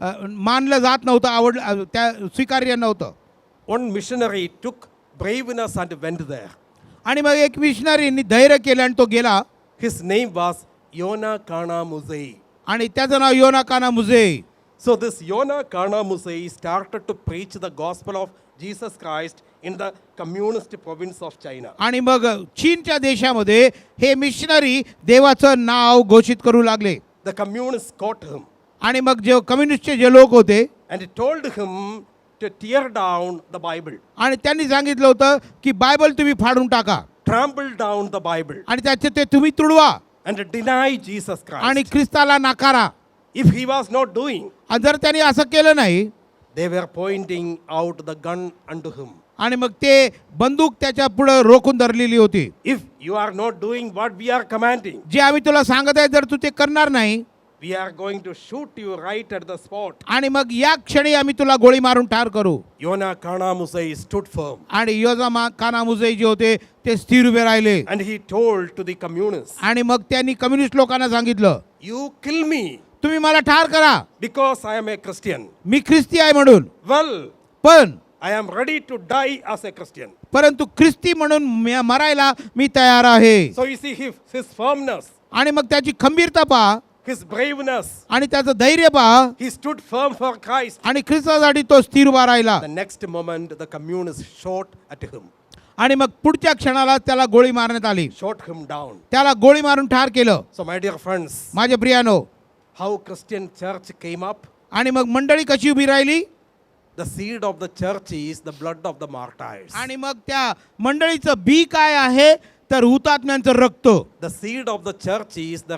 मानलं जात नव्हतं, त्या स्वीकार्य नव्हतं. One missionary took braveness and went there. आणि मग एक मिशनरींनी धैर्य केलं आणि तो गेला. His name was Yona Kana Musei. आणि त्याचं नाव योना काना मुजे. So this Yona Kana Musei started to preach the gospel of Jesus Christ in the communist province of China. आणि मग चीनच्या देशामध्ये हे मिशनरी देवाचं नाव घोषित करू लागले. The communists caught him आणि मग जे कम्युनिस्टचे जे लोक होते and told him to tear down the Bible, आणि त्यांनी सांगितलं होतं की बायबल तुम्ही फाडून टाका trample down the Bible, आणि त्याचे ते तुम्ही तुडवा and deny Jesus आणि Christ. ख्रिस्ताला नाकारा. If he was not doing, आणि जर त्यांनी असं केलं नाही they were pointing out the gun unto him. आणि मग ते बंदूक त्याच्या पुढे रोखून धरलेली होती. If you are not doing what we are commanding, जे आम्ही तुला सांगत आहे जर तू ते करणार नाही we are going to shoot you right at the spot. आणि मग या क्षणी आम्ही तुला गोळी मारून ठार करू. Yona Kana Musei stood firm आणि योजा काना मुजई जे होते ते स्थिर उभे राहिले. and he told to the communists, आणि मग त्यांनी कम्युनिस्ट लोकांना सांगितलं you kill me तुम्ही मला ठार करा, because I am a Christian. मी ख्रिस्ती आहे म्हणून. Well, पण I am ready to die as a Christian. परंतु ख्रिस्ती म्हणून मरायला मी तयार आहे. So you see his firmness, आणि मग त्याची खंबीरता पहा his braveness. आणि त्याचं धैर्य पहा He stood firm for Christ. आणि ख्रिस्तासाठी तो स्थिर उभा राहिला. The next moment, the communists shot at him, आणि मग पुढच्या क्षणाला त्याला गोळी मारण्यात आली. shot him down. त्याला गोळी मारून ठार केलं. So my dear friends, माझे प्रियानो, how Christian church came up? आणि मग मंडळी कशी उभी राहिली. The seed of the church is the blood of the martyrs. आणि मग त्या मंडळीचं बी काय आहे तर हुतात्म्यांचं रक्त. The seed of the church is the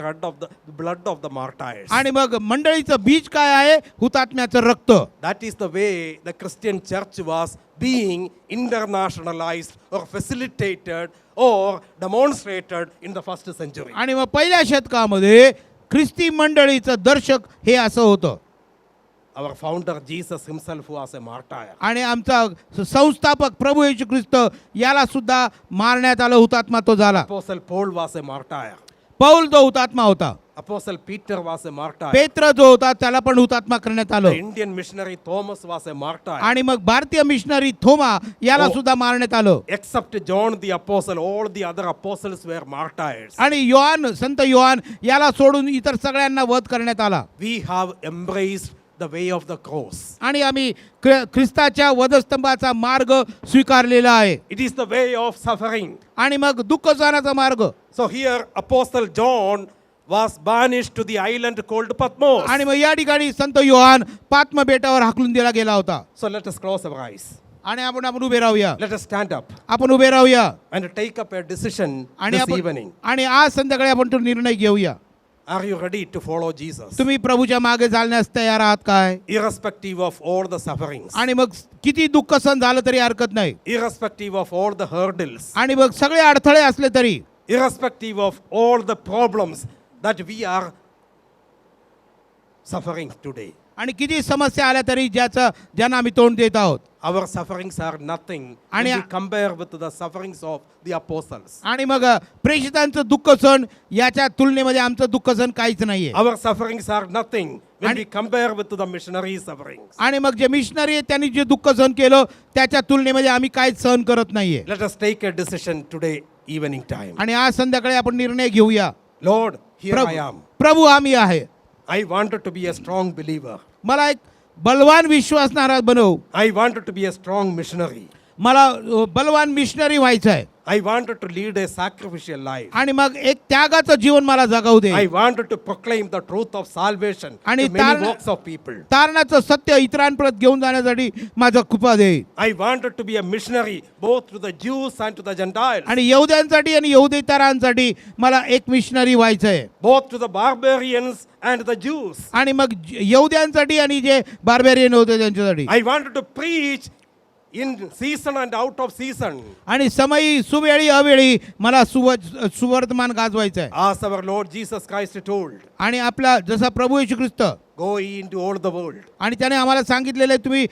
blood of the martyrs. आणि मग मंडळीचं बीज काय आहे हुतात्म्याचं रक्त. That is the way the Christian church was being internationalized or facilitated or demonstrated in the first century. आणि मग पहिल्या शतकामध्ये ख्रिस्ती मंडळीचं दर्शक हे असं होतं. Our founder Jesus himself was a martyr. आणि आमचा संस्थापक प्रभू येशू ख्रिस्त याला सुद्धा मारण्यात आलं, हुतात्मा तो झाला. Apostle Paul was a martyr. Paul जो हुतात्मा होता, Apostle Peter was a martyr. पेत्र जो होता त्याला पण हुतात्मा करण्यात The आलं. Indian missionary Thomas was a martyr. आणि मग भारतीय मिशनरी थोमा याला सुद्धा मारण्यात आलं. Except John the apostle, all the other apostles were martyrs. आणि योहान, संत योहान याला सोडून इतर सगळ्यांना वध करण्यात आला. We have embraced the way of the cross. आणि आम्ही ख्रिस्ताच्या वधस्तंभाचा मार्ग स्वीकारलेला आहे. It is the way of suffering. आणि मग दुःख सहनाचा मार्ग. So here Apostle John was banished to the island called Patmos. आणि मग या ठिकाणी संत योहान पात्म बेटावर हाकलून दिला गेला होता. So let us close our eyes. आणि आपण उभे राहूया. Let us stand up आपण उभे राहूया and take up a decision आणि this आपण evening. आणि आज संध्याकाळी आपण तो निर्णय घेऊया. Are you ready to follow Jesus? तुम्ही प्रभूच्या मागे चालण्यास तयार आहात काय? Irrespective of all the sufferings. आणि मग किती दुःख सहन झालं तरी हरकत नाही. Irrespective of all the hurdles. आणि मग सगळे अडथळे असले तरी, Irrespective of all the problems that we are suffering today. आणि किती समस्या आल्या तरी ज्यांना आम्ही तोंड देत आहोत, Our sufferings are nothing when आणि we compare with the sufferings of the apostles. आणि मग प्रेषितांचं दुःख सहन याच्या तुलनेमध्ये आमचं दुःख सहन काहीच नाहीये. Our sufferings are nothing when आणि- we compare with the missionary sufferings. आणि मग जे मिशनरी आहेत त्यांनी जे दुःख सहन केलं त्याच्या तुलनेमध्ये आम्ही काहीच सहन करत नाहीये. Let us take a decision today evening time. आणि आज संध्याकाळी आपण निर्णय घेऊया. Lord, here I am. प्रभू आम्ही आहे. I wanted to be a strong believer. मला एक बलवान विश्वासणारा बनव. I wanted to be a strong missionary. मला बलवान मिशनरी व्हायचं आहे. I wanted to lead a sacrificial life. आणि मग एक त्यागाचं जीवन मला जगावू दे. I wanted to proclaim the truth of salvation आणि to many walks of people. तारणाचं सत्य इतरांपर्यंत घेऊन जाण्यासाठी माझा कृपा दे. I wanted to be a missionary both to the Jews and to the Gentiles. आणि यहुद्यांसाठी आणि यहुदेतरांसाठी मला एक मिशनरी व्हायचं आहे. Both to the barbarians and the Jews. आणि मग यहुद्यांसाठी आणि जे बार्बेरियन होते त्यांच्यासाठी. I wanted to preach in season and out of season. आणि समयी सुवेळी अवेळी मला सुवर्तमान गाजवायचं आहे. As our Lord Jesus Christ told, आणि आपला जसा प्रभू येशू ख्रिस्त go ye into all the world. आणि त्याने आम्हाला सांगितलेलं आहे तुम्ही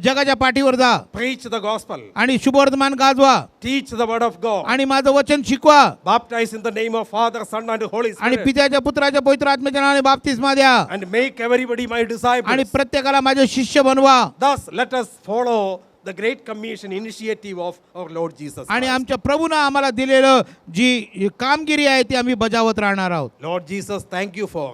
जगाच्या पाठीवर जा Preach the gospel. आणि शुभवर्तमान गाजवा Teach the word of God. आणि माझं वचन शिकवा Baptize in the name of Father, Son and Holy आणि Spirit. पित्याच्या पुत्राच्या पवित्र आत्म्याच्या नावाने बाप्तिस्मा द्या And make everybody my आणि disciples. प्रत्येकाला माझे शिष्य बनवा. Thus, let us follow the Great Commission initiative of our Lord Jesus आणि Christ. आमच्या प्रभूनं आम्हाला दिलेलं जी कामगिरी आहे ती आम्ही बजावत राहणार आहोत. Lord Jesus, thank you for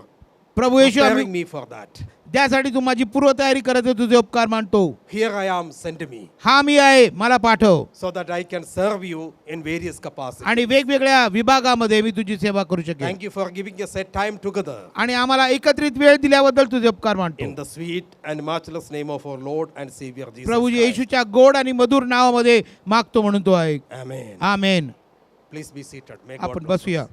Prabhu Yeshu preparing आम्ही me for that. त्यासाठी तू माझी पूर्वतयारी करत आहे, तुझे उपकार मानतो. Here I am, send me, हा मी आहे, मला पाठव. so that I can serve you in various capacities. आणि वेगवेगळ्या विभागामध्ये मी तुझी सेवा करू शकेन. Thank you for giving us a time together. आणि आम्हाला एकत्रित वेळ दिल्याबद्दल तुझे उपकार मानतो. In the sweet and matchless name of our Lord and Savior Jesus Prabhu Christ. येशूच्या गोड आणि मधुर नावामध्ये मागतो म्हणून तो आहे. Amen. Amen. Please be seated. May God आपण bless us. बसूया.